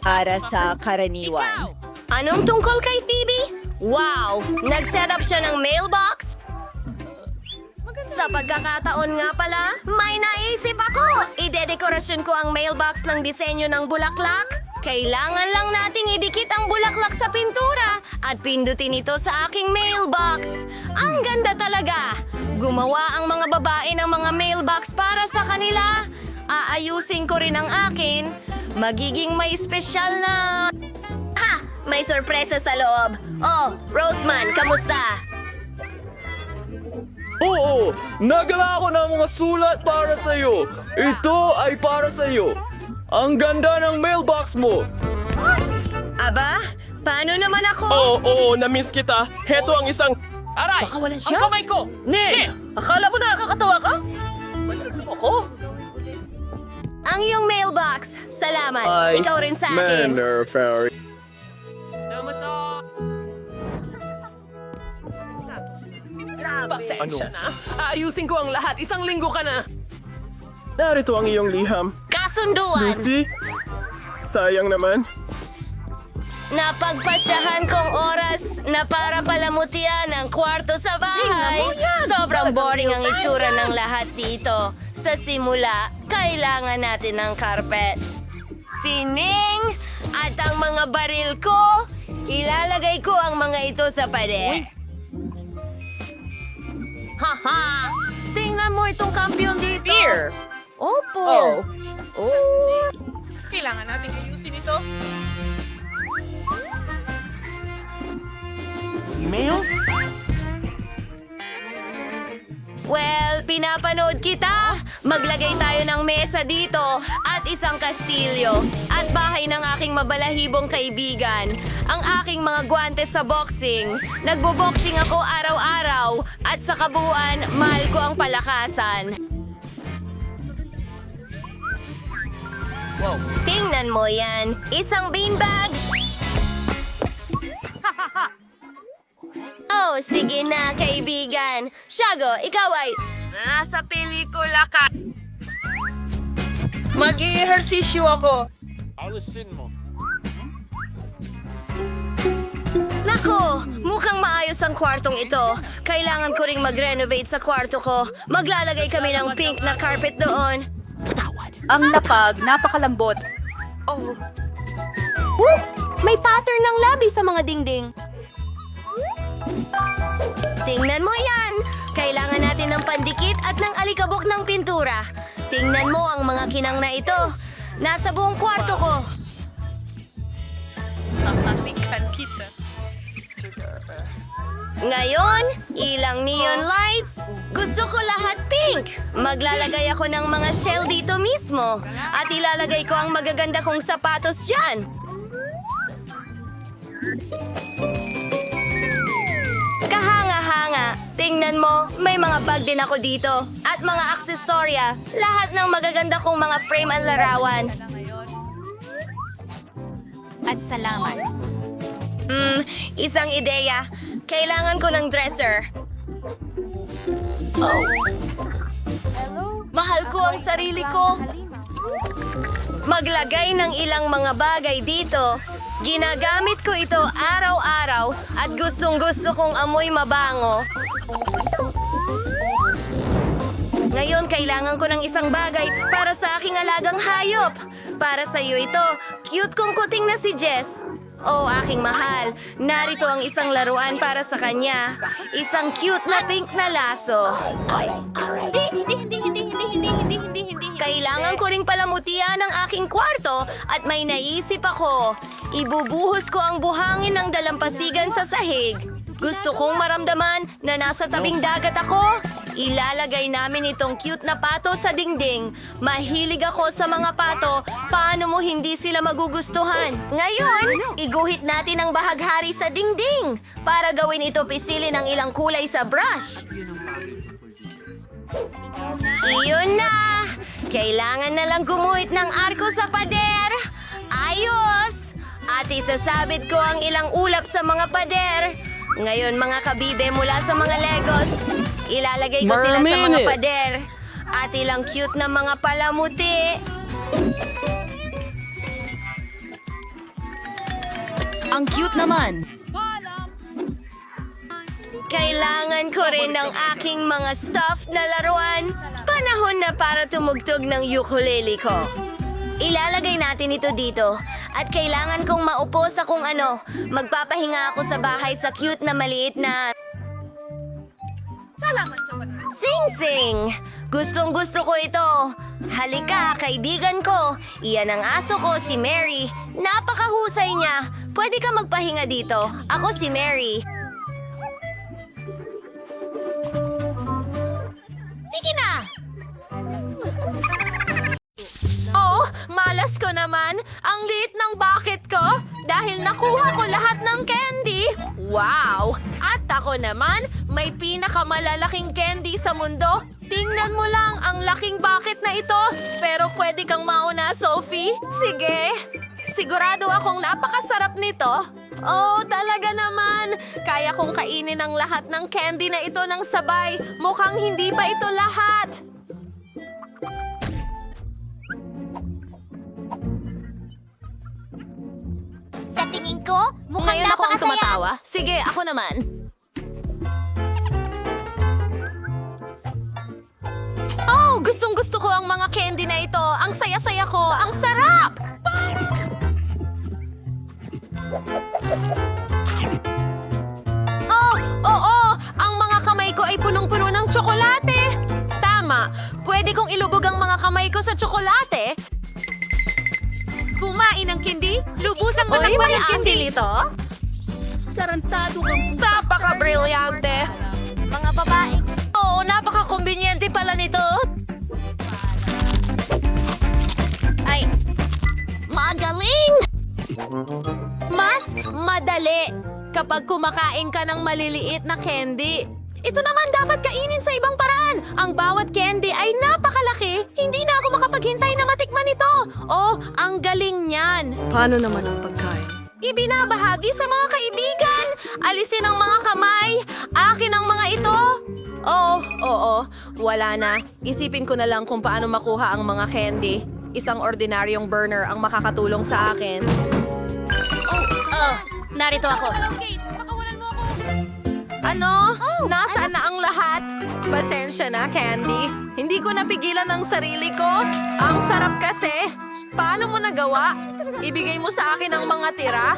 Speaker 2: Para sa karaniwan. Anong tungkol kay Phoebe? Wow! Nag-set up siya ng mailbox? Sa pagkakataon nga pala, may naisip ako! Idedekorasyon ko ang mailbox ng disenyo ng bulaklak. Kailangan lang nating idikit ang bulaklak sa pintura at pindutin ito sa aking mailbox. Ang ganda talaga! Gumawa ang mga babae ng mga mailbox para sa kanila. Aayusin ko rin ang akin. Magiging may espesyal na... Ha! May sorpresa sa loob. Oh, Roseman, kamusta?
Speaker 8: Oo, nagala ako ng mga sulat para sa'yo. Ito ay para sa'yo. Ang ganda ng mailbox mo.
Speaker 2: Aba, paano naman ako?
Speaker 8: Oo, na-miss kita. Heto ang isang...
Speaker 5: Aray! Baka walan siya? Ang kamay ko!
Speaker 8: Ne!
Speaker 5: Akala mo nakakatawa ka? Ano ako?
Speaker 2: Ang iyong mailbox. Salamat. Ikaw rin sa akin.
Speaker 8: Fairy.
Speaker 5: Pasensya na. Aayusin ko ang lahat. Isang linggo ka na.
Speaker 8: Narito ang iyong liham.
Speaker 2: Kasunduan.
Speaker 8: Lucy? Sayang naman.
Speaker 2: Napagpasyahan kong oras na para palamutian ang kwarto sa bahay. Sobrang boring ang itsura ng lahat dito. Sa simula, kailangan natin ng carpet. Sining! At ang mga baril ko, ilalagay ko ang mga ito sa pader. Haha! Tingnan mo itong kampiyon dito. Beer! Opo! Oh.
Speaker 5: Kailangan natin ayusin ito.
Speaker 10: Email?
Speaker 2: Well, pinapanood kita. Maglagay tayo ng mesa dito at isang kastilyo at bahay ng aking mabalahibong kaibigan. Ang aking mga gwante sa boxing. Nagbo-boxing ako araw-araw at sa kabuuan, mahal ko ang palakasan.
Speaker 10: Wow.
Speaker 2: Tingnan mo yan. Isang beanbag. Oh, sige na, kaibigan. Shago, ikaw ay... Nasa pelikula ka.
Speaker 5: Mag-i-ehersisyo ako.
Speaker 2: Nako, mukhang maayos ang kwartong ito. Kailangan ko ring mag-renovate sa kwarto ko. Maglalagay kami ng pink na carpet doon.
Speaker 9: Ang lapag, napakalambot.
Speaker 2: May pattern ng labi sa mga dingding. Tingnan mo yan! Kailangan natin ng pandikit at ng alikabok ng pintura. Tingnan mo ang mga kinang na ito. Nasa buong kwarto ko. Ngayon, ilang neon lights. Gusto ko lahat pink. Maglalagay ako ng mga shell dito mismo. At ilalagay ko ang magaganda kong sapatos dyan. Kahanga-hanga. Tingnan mo, may mga bag din ako dito. At mga aksesorya. Lahat ng magaganda kong mga frame at larawan.
Speaker 9: At salamat.
Speaker 2: Isang ideya. Kailangan ko ng dresser. Mahal ko ang sarili ko. Maglagay ng ilang mga bagay dito. Ginagamit ko ito araw-araw at gustong-gusto kong amoy mabango. Ngayon, kailangan ko ng isang bagay para sa aking alagang hayop. Para sa iyo ito, cute kong kuting na si Jess. Oh, aking mahal, narito ang isang laruan para sa kanya. Isang cute na pink na laso. Kailangan ko ring palamutian ang aking kwarto at may naisip ako. Ibubuhos ko ang buhangin ng dalampasigan sa sahig. Gusto kong maramdaman na nasa tabing dagat ako. Ilalagay namin itong cute na pato sa dingding. Mahilig ako sa mga pato. Paano mo hindi sila magugustuhan? Ngayon, iguhit natin ang bahaghari sa dingding. Para gawin ito pisili ng ilang kulay sa brush. Iyon na! Kailangan na lang gumuhit ng arko sa pader. Ayos! At isasabit ko ang ilang ulap sa mga pader. Ngayon mga kabibe mula sa mga Legos, ilalagay ko sila sa mga pader. At ilang cute na mga palamuti.
Speaker 9: Ang cute naman.
Speaker 2: Kailangan ko rin ng aking mga stuffed na laruan. Panahon na para tumugtog ng ukulele ko. Ilalagay natin ito dito. At kailangan kong maupo sa kung ano. Magpapahinga ako sa bahay sa cute na maliit na...
Speaker 5: Salamat sa panonood.
Speaker 2: Sing-sing! Gustong-gusto ko ito. Halika, kaibigan ko. Iyan ang aso ko, si Mary. Napakahusay niya. Pwede ka magpahinga dito. Ako si Mary. Sige na! Oh, malas ko naman. Ang liit ng bucket ko dahil nakuha ko lahat ng candy. Wow! At ako naman, may pinakamalalaking candy sa mundo. Tingnan mo lang ang laking bucket na ito. Pero pwede kang mauna, Sophie. Sige. Sigurado akong napakasarap nito. Oh, talaga naman. Kaya kong kainin ang lahat ng candy na ito ng sabay. Mukhang hindi pa ito lahat.
Speaker 1: Sa tingin ko, mukhang
Speaker 2: Ngayon ako ang
Speaker 1: napakasaya.
Speaker 2: tumatawa. Sige, ako naman. Oh, gustong-gusto ko ang mga candy na ito. Ang saya-saya ko. Ang sarap! Oh, oo! Ang mga kamay ko ay punong-puno ng tsokolate. Tama. Pwede kong ilubog ang mga kamay ko sa tsokolate. Kumain ng candy? Lubusang matakpan ng candy nito?
Speaker 5: Tarantado kang
Speaker 2: Napaka-brilyante.
Speaker 1: Mga babae.
Speaker 2: Oo, napaka-kumbinyente pala nito. Ay, magaling! Mas madali kapag kumakain ka ng maliliit na candy. Ito naman dapat kainin sa ibang paraan. Ang bawat candy ay napakalaki. Hindi na ako makapaghintay na matikman ito. Oh, ang galing niyan.
Speaker 5: Paano naman ang pagkain?
Speaker 2: Ibinabahagi sa mga kaibigan. Alisin ang mga kamay. Akin ang mga ito. Oo. Wala na. Isipin ko na lang kung paano makuha ang mga candy. Isang ordinaryong burner ang makakatulong sa akin.
Speaker 1: Oh, narito ako.
Speaker 2: Ano? Nasaan na ang lahat? Pasensya na, Candy. Hindi ko napigilan ang sarili ko. Ang sarap kasi. Paano mo nagawa? Ibigay mo sa akin ang mga tira?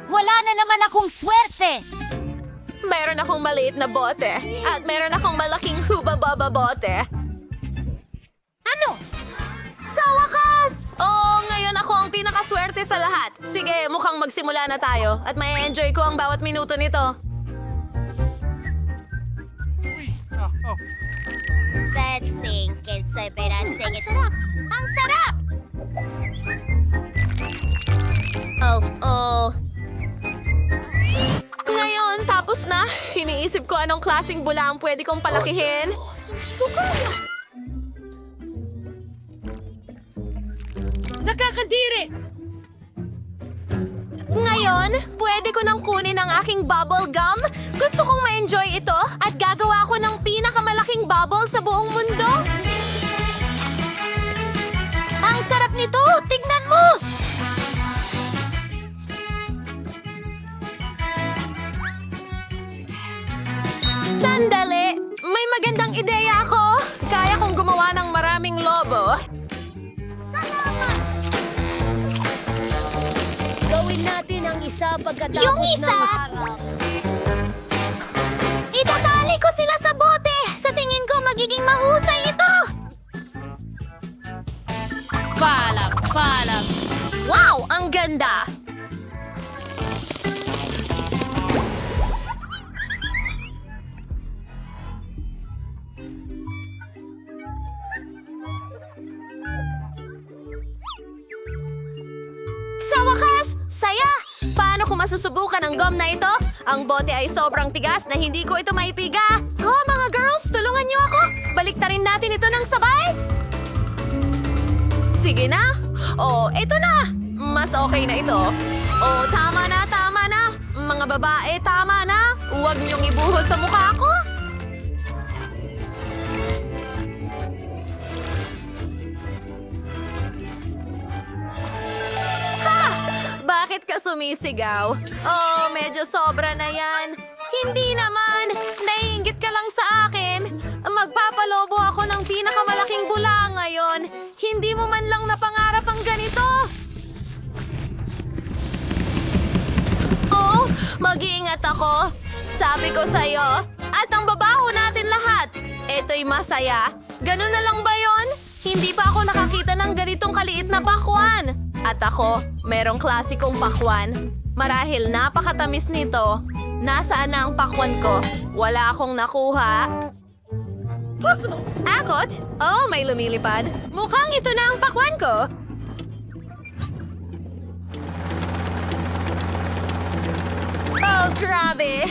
Speaker 1: Wala na naman akong swerte.
Speaker 2: Meron akong maliit na bote. At meron akong malaking hubababa bote.
Speaker 1: Ano?
Speaker 2: Sa wakas! Oo, ngayon ako ang pinakaswerte sa lahat. Sige, mukhang magsimula na tayo. At may enjoy ko ang bawat minuto nito.
Speaker 1: Let's sing. Ang sarap. Ang sarap!
Speaker 2: Oh. Ngayon, tapos na. Iniisip ko anong klaseng bula ang pwede kong palakihin.
Speaker 6: Nakakadiri!
Speaker 2: Ngayon, pwede ko nang kunin ang aking bubble gum. Gusto kong ma-enjoy ito at gagawa ko ng pinakamalaking bubble sa buong mundo. Ang sarap nito! Tignan mo! Sandali! May magandang ideya ako! Kaya kong gumawa ng maraming lobo.
Speaker 1: Gawin natin ang isa pagkatapos
Speaker 2: Yung isa?
Speaker 1: ng maharap.
Speaker 2: Itatali ko sila sa bote! Sa
Speaker 1: magiging mahusay ito!
Speaker 6: Palag!
Speaker 2: Wow! Ang ganda!
Speaker 1: Sa wakas, saya! Paano ko masusubukan ang gum na ito? Ang bote ay sobrang tigas na hindi ko ito maipiga. Oh, mga girls, tulungan niyo ako. Baliktarin natin ito ng sabay. Sige na. Oh, ito na. Mas okay na ito. Oh, tama na, tama na. Mga babae, tama na. Huwag niyong ibuhos sa mukha ko. Bakit ka sumisigaw? Oh, medyo sobra na yan. Hindi naman. Naiinggit ka lang sa akin. Magpapalobo ako ng pinakamalaking bula ngayon. Hindi mo man lang napangarap ang ganito. Oh, mag-iingat ako. Sabi ko sa'yo. At ang babaho natin lahat. Ito'y masaya. Ganun na lang ba yon? Hindi pa ako nakakita ng ganitong kaliit na pakwan. At ako, merong klasikong pakwan. Marahil napakatamis nito. Nasaan na ang pakwan ko? Wala akong nakuha. Akot? Oh, may lumilipad. Mukhang ito na ang pakwan ko. Oh, grabe.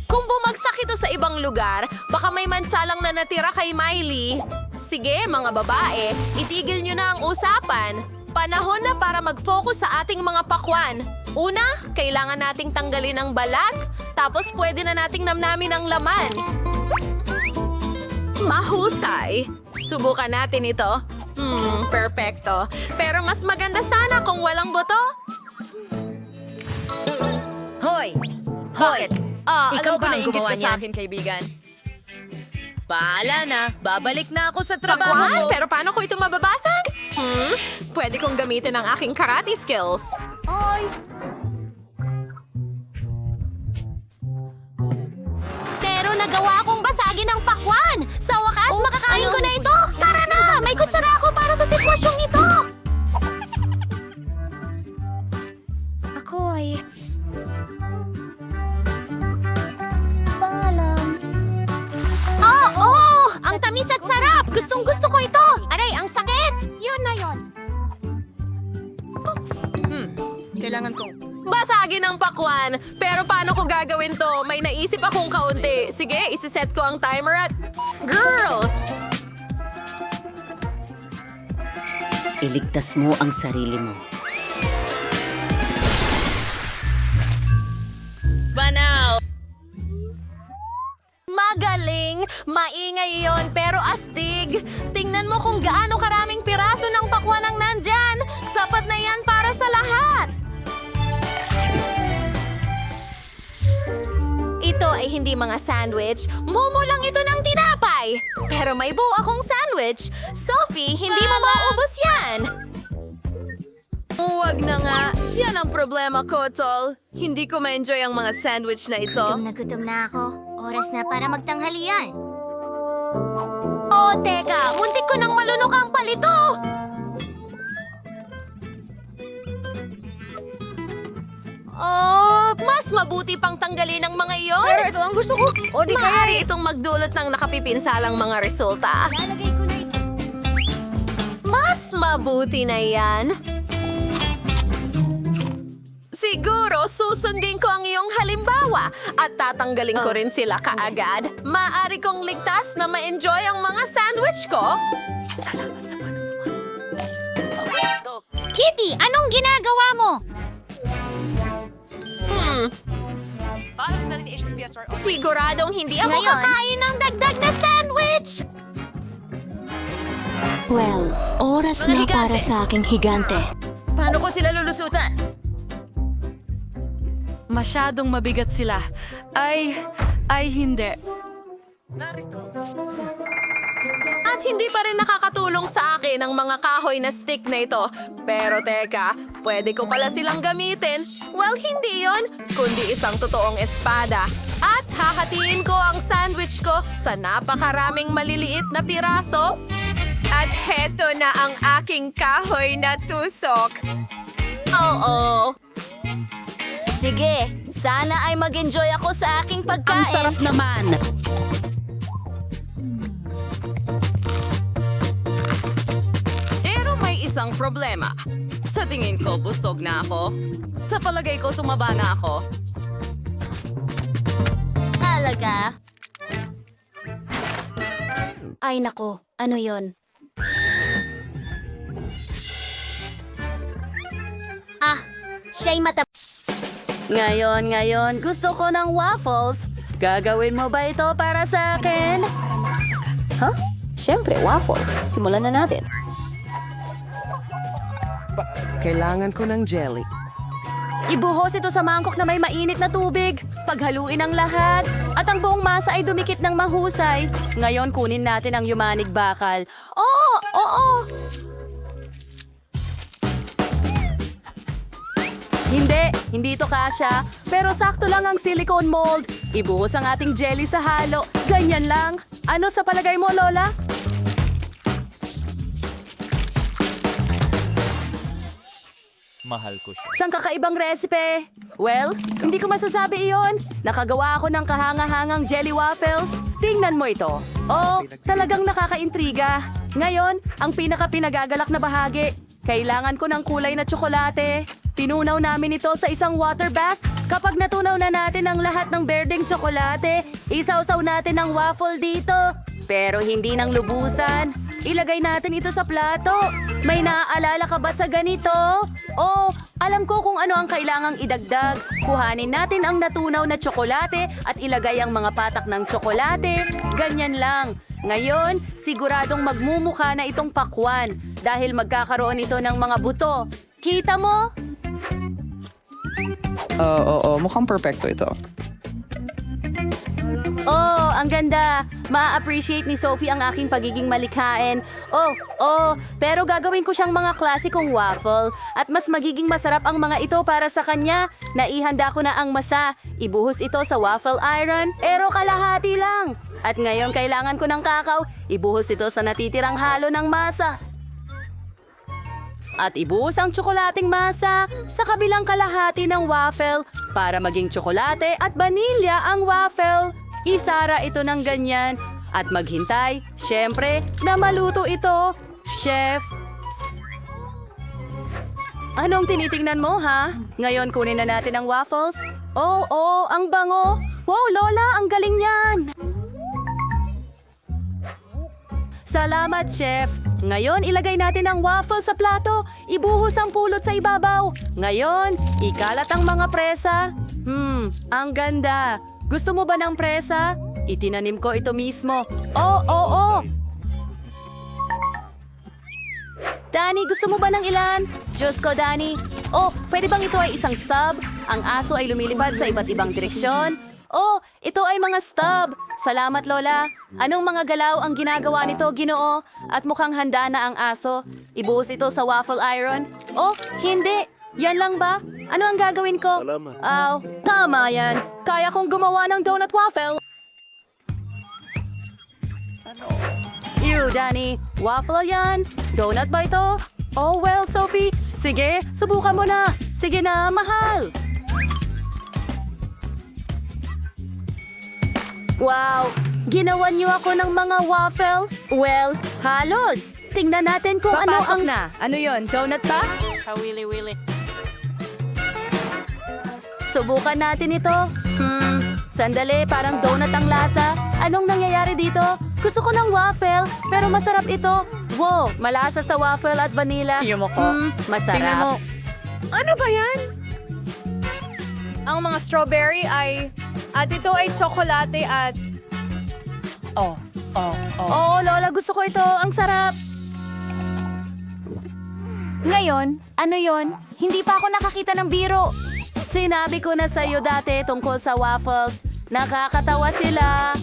Speaker 1: Kung bumagsak ito sa ibang lugar, baka may mansalang na natira kay Miley. Sige, mga babae, itigil nyo na ang usapan. Panahon na para mag-focus sa ating mga pakwan. Una, kailangan nating tanggalin ang balat, tapos pwede na nating namnamin ang laman. Mahusay. Subukan natin ito. Perfecto. Pero mas maganda sana kung walang buto.
Speaker 2: Hoy!
Speaker 9: Bakit?
Speaker 2: Ikaw
Speaker 9: alam ko
Speaker 2: ba
Speaker 9: na
Speaker 2: ang
Speaker 9: inggit
Speaker 2: gumawa
Speaker 9: ka sa
Speaker 2: niyan?
Speaker 9: akin, kaibigan.
Speaker 2: Bahala na. Babalik na ako sa trabaho
Speaker 1: Pakwan?
Speaker 2: ko.
Speaker 1: Pero paano ko ito mababasag? Pwede kong gamitin ang aking karate skills. Oy! Pero nagawa kong basagin ang pakwan! Sa wakas, makakain ko na ito! Tara na! May kutsara ako para sa sitwasyong ito!
Speaker 9: Ako ay... Paalam.
Speaker 1: Oh! Ang tamis at sarap! Gustong-gusto ko ito! Aray, ang sakit!
Speaker 9: Yun na yun.
Speaker 5: Kailangan kong...
Speaker 1: Basagin ang pakwan! Pero paano ko gagawin to? May naisip akong kaunti. Sige, isiset ko ang timer at... Girl!
Speaker 12: Iligtas mo ang sarili mo.
Speaker 1: Magaling! Maingay yon pero astig! Tingnan mo kung gaano karaming piraso ng pakwan ang nandyan! Sapat na yan para sa lahat! Ito ay hindi mga sandwich. Momo lang ito ng tinapay! Pero may buo akong sandwich. Sophie, hindi mo mauubos yan! Huwag na nga. Yan ang problema ko, Tol. Hindi ko ma-enjoy ang mga sandwich na ito.
Speaker 9: Gutom na ako. Oras na para magtanghalian.
Speaker 1: Oh, teka! Muntik ko nang malunok ang palito! Oh, mas mabuti pang tanggalin ang mga iyon. Pero ito ang gusto ko. O di kaya itong magdulot ng nakapipinsalang mga resulta.
Speaker 9: Lalagay ko na ito.
Speaker 1: Mas mabuti na yan. Siguro susundin ko ang iyong halimbawa at tatanggalin ko rin sila kaagad. Maaari kong ligtas na ma-enjoy ang mga sandwich ko.
Speaker 9: Kitty, anong ginagawa mo?
Speaker 1: Siguradong hindi ako
Speaker 9: Ngayon?
Speaker 1: kakain ng dagdag na sandwich.
Speaker 12: Well, oras na para sa aking higante.
Speaker 5: Paano ko sila lulusutan?
Speaker 4: Masyadong mabigat sila. Ay hindi.
Speaker 1: At hindi pa rin nakakatulong sa akin ang mga kahoy na stick na ito. Pero teka, pwede ko pala silang gamitin. Well, hindi yon, kundi isang totoong espada. At
Speaker 3: hahatiin ko ang sandwich ko sa napakaraming maliliit na piraso. At heto na ang aking kahoy na tusok.
Speaker 2: Oo. Sige, sana ay mag-enjoy ako sa aking pagkain.
Speaker 9: Ang sarap naman.
Speaker 3: Pero may isang problema. Sa tingin ko, busog na ako. Sa palagay ko, tumaba na ako.
Speaker 2: Talaga? Ay nako, ano yon? Siya'y Ngayon, gusto ko ng waffles. Gagawin mo ba ito para sa akin? Huh? Siyempre, waffle. Simulan na natin.
Speaker 4: Kailangan ko ng jelly.
Speaker 9: Ibuhos ito sa mangkok na may mainit na tubig. Paghaluin ang lahat. At ang buong masa ay dumikit ng mahusay. Ngayon, kunin natin ang yumanig bakal. Oo! Hindi ito kasya. Pero sakto lang ang silicone mold. Ibuhos ang ating jelly sa halo. Ganyan lang. Ano sa palagay mo, Lola?
Speaker 10: Mahal ko siya.
Speaker 9: Isang kakaibang recipe. Well, hindi ko masasabi iyon. Nakagawa ako ng kahangahangang jelly waffles. Tingnan mo ito. Oh, talagang nakakaintriga. Ngayon, ang pinaka-pinagagalak na bahagi. Kailangan ko ng kulay na tsokolate. Tinunaw namin ito sa isang water bath. Kapag natunaw na natin ang lahat ng berdeng tsokolate, isawsaw natin ang waffle dito. Pero hindi ng lubusan. Ilagay natin ito sa plato. May naaalala ka ba sa ganito? Oh, alam ko kung ano ang kailangang idagdag. Kuhanin natin ang natunaw na tsokolate at ilagay ang mga patak ng tsokolate. Ganyan lang. Ngayon, siguradong magmumukha na itong pakwan dahil magkakaroon ito ng mga buto. Kita mo?
Speaker 8: Oo, mukhang perfecto ito.
Speaker 9: Oh, ang ganda. Ma-appreciate ni Sophie ang aking pagiging malikhain. Pero gagawin ko siyang mga klasikong waffle at mas magiging masarap ang mga ito para sa kanya. Naihanda ko na ang masa. Ibuhos ito sa waffle iron, pero kalahati lang. At ngayon kailangan ko ng kakao. Ibuhos ito sa natitirang halo ng masa. At ibuhos ang tsokolating masa sa kabilang kalahati ng waffle para maging tsokolate at vanilya ang waffle. Isara ito ng ganyan at maghintay, syempre, na maluto ito, chef. Anong tinitingnan mo, ha? Ngayon kunin na natin ang waffles. Oh, ang bango. Wow, Lola, ang galing niyan. Salamat, chef. Ngayon, ilagay natin ang waffle sa plato. Ibuhos ang pulot sa ibabaw. Ngayon, ikalat ang mga presa. Ang ganda. Gusto mo ba ng presa? Itinanim ko ito mismo. Oh. Danny, gusto mo ba ng ilan? Diyos ko, Danny. Oh, pwede bang ito ay isang stub? Ang aso ay lumilipad sa iba't ibang direksyon. Oh, ito ay mga stub. Salamat, Lola. Anong mga galaw ang ginagawa nito, Ginoo? At mukhang handa na ang aso. Ibuhos ito sa waffle iron. Oh, hindi. Yan lang ba? Ano ang gagawin ko?
Speaker 11: Salamat.
Speaker 9: Tama yan. Kaya kong gumawa ng donut waffle. Ew, Danny. Waffle yan. Donut ba ito? Oh, well, Sophie. Sige, subukan mo na. Sige na, mahal. Wow! Ginawan niyo ako ng mga waffle? Well, halos. Tingnan natin kung ano ang...
Speaker 3: na. Ano yon? Donut ba?
Speaker 6: Kawili-wili.
Speaker 9: Subukan natin ito. Sandali, parang donut ang lasa. Anong nangyayari dito? Gusto ko ng waffle, pero masarap ito. Wow, malasa sa waffle at vanilla. Masarap.
Speaker 3: Ano ba yan? Ang mga strawberry ay... At ito ay tsokolate at...
Speaker 9: Oh, Lola, gusto ko ito. Ang sarap. Ngayon, ano yon? Hindi pa ako nakakita ng biro. Sinabi ko na sa'yo dati tungkol sa waffles. Nakakatawa sila.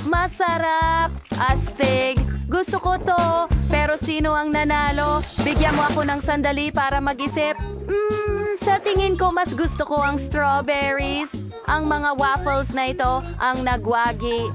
Speaker 9: Masarap. Astig. Gusto ko to. Pero sino ang nanalo? Bigyan mo ako ng sandali para mag-isip. Sa tingin ko, mas gusto ko ang strawberries. ang mga waffles na ito ang nagwagi.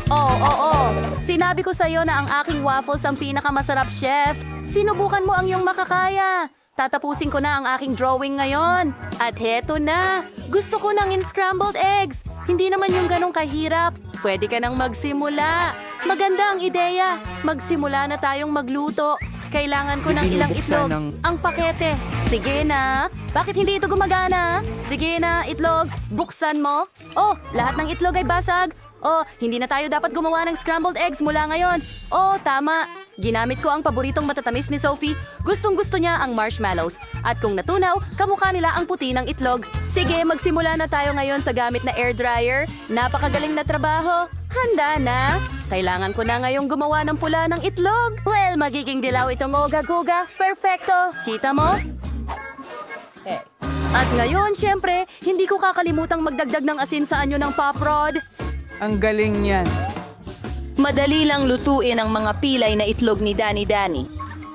Speaker 9: Oo. Sinabi ko sa'yo na ang aking waffles ang pinakamasarap, chef. Sinubukan mo ang iyong makakaya. Tatapusin ko na ang aking drawing ngayon. At heto na. Gusto ko ng scrambled eggs. Hindi naman yung ganong kahirap. Pwede ka nang magsimula. Maganda ang ideya. Magsimula na tayong magluto. Kailangan ko ng ilang itlog. Ang pakete. Sige na. Bakit hindi ito gumagana? Sige na, itlog. Buksan mo. Oh, lahat ng itlog ay basag. Oh, hindi na tayo dapat gumawa ng scrambled eggs mula ngayon. Oh, tama. Ginamit ko ang paboritong matatamis ni Sophie. Gustong-gusto niya ang marshmallows. At kung natunaw, kamukha nila ang puti ng itlog. Sige, magsimula na tayo ngayon sa gamit na air dryer. Napakagaling na trabaho. Handa na. Kailangan ko na ngayong gumawa ng pula ng itlog. Well, magiging dilaw itong oga-goga. Perfecto. Kita mo? At ngayon, syempre, hindi ko kakalimutang magdagdag ng asin sa anyo ng pop rod.
Speaker 4: Ang galing niyan.
Speaker 9: Madali lang lutuin ang mga pilay na itlog ni Danny.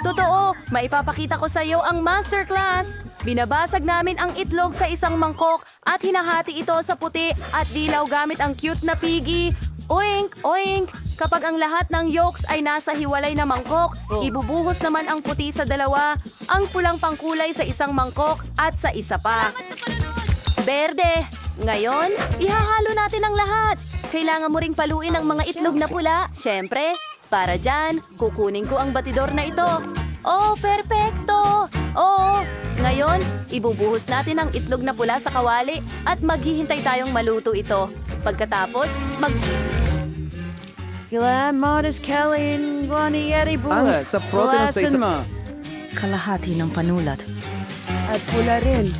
Speaker 9: Totoo, maipapakita ko sa iyo ang masterclass. Binabasag namin ang itlog sa isang mangkok at hinahati ito sa puti at dilaw gamit ang cute na piggy. Oink, oink! Kapag ang lahat ng yolks ay nasa hiwalay na mangkok, ibubuhos naman ang puti sa dalawa, ang pulang pangkulay sa isang mangkok at sa isa pa. Berde! Ngayon, ihahalo natin ang lahat. Kailangan mo ring paluin ang mga itlog na pula. Siyempre, para dyan, kukunin ko ang batidor na ito. Oh, perfecto! Oo, ngayon, ibubuhos natin ang itlog na pula sa kawali at maghihintay tayong maluto ito. Pagkatapos,
Speaker 4: Sa protein sa isa. Kalahati ng panulat. At pula rin.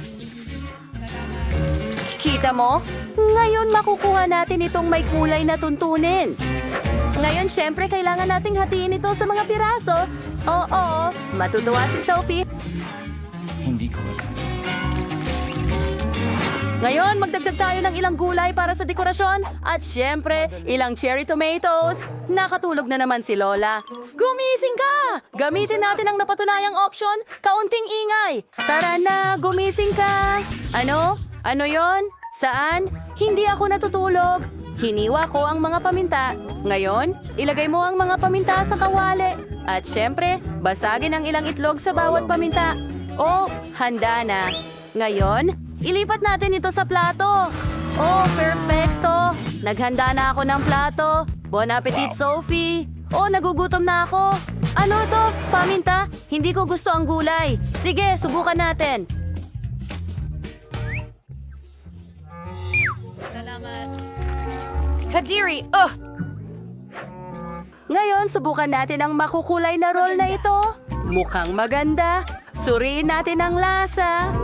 Speaker 9: Kita mo? Ngayon makukuha natin itong may kulay na tuntunin. Ngayon, syempre, kailangan nating hatiin ito sa mga piraso. Oo, matutuwa si Sophie.
Speaker 10: Hindi ko alam.
Speaker 9: Ngayon, magdagdag tayo ng ilang gulay para sa dekorasyon. At syempre, ilang cherry tomatoes. Nakatulog na naman si Lola. Gumising ka! Gamitin natin ang napatunayang option, kaunting ingay. Tara na, gumising ka! Ano? Ano yon? Saan? Hindi ako natutulog. Hiniwa ko ang mga paminta. Ngayon, ilagay mo ang mga paminta sa kawali. At syempre, basagin ang ilang itlog sa bawat paminta. Oh, handa na. Ngayon, ilipat natin ito sa plato. Oh, perfecto. Naghanda na ako ng plato. Bon appetit, Sophie. Oh, nagugutom na ako. Ano to? Paminta? Hindi ko gusto ang gulay. Sige, subukan natin.
Speaker 6: Kadiri,
Speaker 9: Ngayon, subukan natin ang makukulay na roll na ito. Mukhang maganda. Suriin natin ang lasa.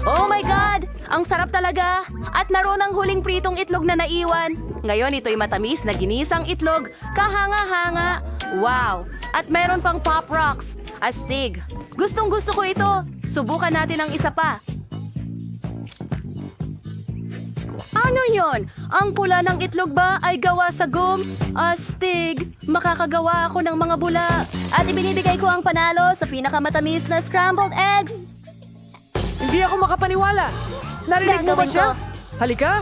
Speaker 9: Oh my God! Ang sarap talaga! At naroon ang huling pritong itlog na naiwan. Ngayon, ito'y matamis na ginisang itlog. Kahanga-hanga. Wow! At meron pang Pop Rocks. Astig. Gustong-gusto ko ito. Subukan natin ang isa pa. Ano yon? Ang pula ng itlog ba ay gawa sa gum? Astig! Makakagawa ako ng mga bula. At ibinibigay ko ang panalo sa pinakamatamis na scrambled eggs.
Speaker 4: Hindi ako makapaniwala. Narinig mo ba
Speaker 9: Gagawin
Speaker 4: siya?
Speaker 9: ko.
Speaker 4: Halika!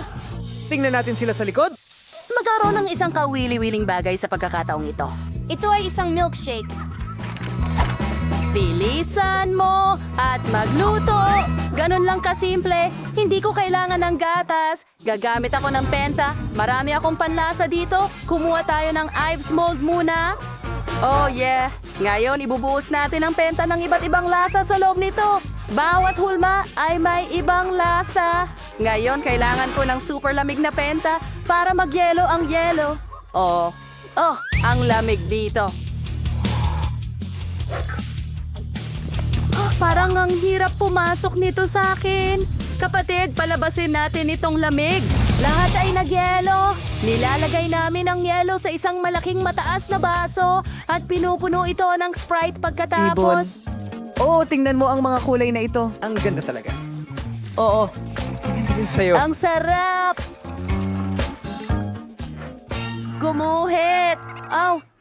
Speaker 4: Tingnan natin sila sa likod.
Speaker 9: Magkaroon ng isang kawili-wiling bagay sa pagkakataong ito.
Speaker 1: Ito ay isang milkshake.
Speaker 9: Bilisan mo at magluto. Ganon lang kasimple. Hindi ko kailangan ng gatas. Gagamit ako ng penta. Marami akong panlasa dito. Kumuha tayo ng Ives mold muna. Oh yeah. Ngayon, ibubuhos natin ang penta ng iba't ibang lasa sa loob nito. Bawat hulma ay may ibang lasa. Ngayon, kailangan ko ng super lamig na penta para magyelo ang yelo. Oh, ang lamig dito. Parang ang hirap pumasok nito sa akin. Kapatid, palabasin natin itong lamig. Lahat ay nagyelo. Nilalagay namin ang yelo sa isang malaking mataas na baso at pinupuno ito ng Sprite pagkatapos.
Speaker 4: Oo, tingnan mo ang mga kulay na ito. Ang ganda talaga. Oo. Yun sa'yo.
Speaker 9: Ang sarap! Gumuhit!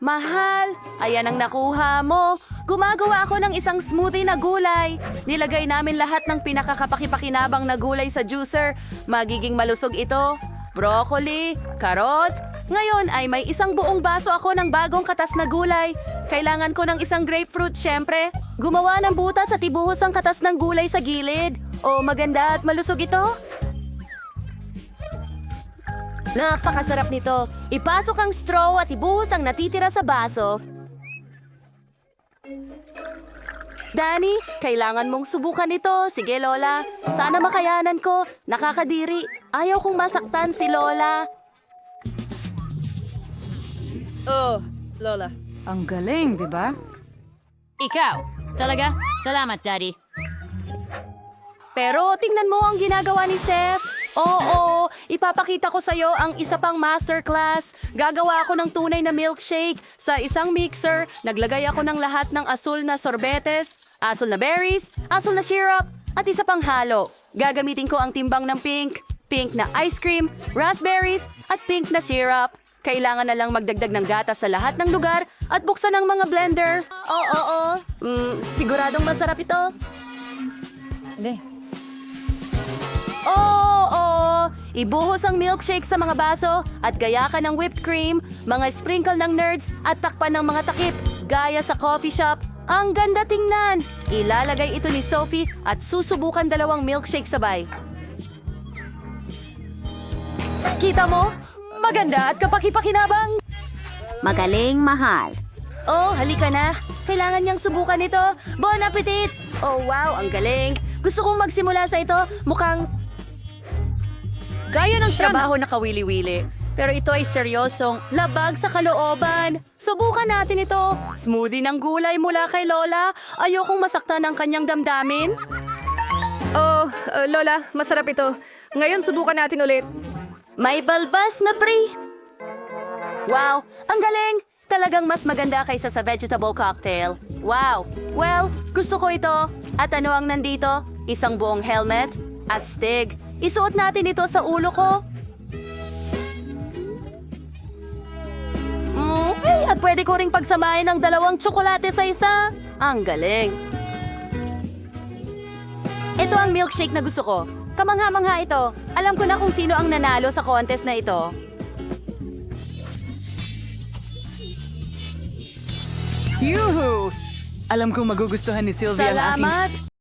Speaker 9: Mahal! Ayan ang nakuha mo. Gumagawa ako ng isang smoothie na gulay. Nilagay namin lahat ng pinakakapakipakinabang na gulay sa juicer. Magiging malusog ito. Broccoli, karot. Ngayon ay may isang buong baso ako ng bagong katas na gulay. Kailangan ko ng isang grapefruit, syempre. Gumawa ng butas at ibuhos ang katas ng gulay sa gilid. Oh, maganda at malusog ito. Napakasarap nito. Ipasok ang straw at ibuhos ang natitira sa baso. Danny, kailangan mong subukan ito. Sige, Lola. Sana makayanan ko. Nakakadiri. Ayaw kong masaktan si Lola.
Speaker 6: Oh, Lola.
Speaker 4: Ang galing, di ba?
Speaker 6: Ikaw. Talaga? Salamat, Daddy.
Speaker 9: Pero tingnan mo ang ginagawa ni Chef. Oo, ipapakita ko sa'yo ang isa pang masterclass. Gagawa ako ng tunay na milkshake. Sa isang mixer, naglagay ako ng lahat ng asul na sorbetes, asul na berries, asul na syrup, at isa pang halo. Gagamitin ko ang timbang ng pink, pink na ice cream, raspberries, at pink na syrup. Kailangan na lang magdagdag ng gatas sa lahat ng lugar at buksan ang mga blender. Oo. Siguradong masarap ito. Oo! Ibuhos ang milkshake sa mga baso at gaya ka ng whipped cream, mga sprinkle ng nerds at takpan ng mga takip, gaya sa coffee shop. Ang ganda tingnan! Ilalagay ito ni Sophie at susubukan 2 milkshake sabay. Kita mo? Maganda at kapakipakinabang!
Speaker 12: Magaling, mahal.
Speaker 9: Oh, halika na. Kailangan niyang subukan ito. Bon appetit! Oh, wow, ang galing. Gusto kong magsimula sa ito. Mukhang gaya ng trabaho na kawili-wili. Pero ito ay seryosong labag sa kalooban. Subukan natin ito. Smoothie ng gulay mula kay Lola. Ayokong masaktan ang kanyang damdamin.
Speaker 13: Oh, Lola, masarap ito. Ngayon, subukan natin ulit.
Speaker 9: May balbas na pre. Wow, ang galing! Talagang mas maganda kaysa sa vegetable cocktail. Wow! Well, gusto ko ito. At ano ang nandito? Isang buong helmet? Astig. Isuot natin ito sa ulo ko. Okay, at pwede ko ring pagsamahin ng 2 tsokolate sa isa. Ang galing. Ito ang milkshake na gusto ko. Kamangha-mangha ito. Alam ko na kung sino ang nanalo sa contest na ito.
Speaker 4: Yuhu! Alam kong magugustuhan ni Sylvia ang aking...
Speaker 9: Salamat!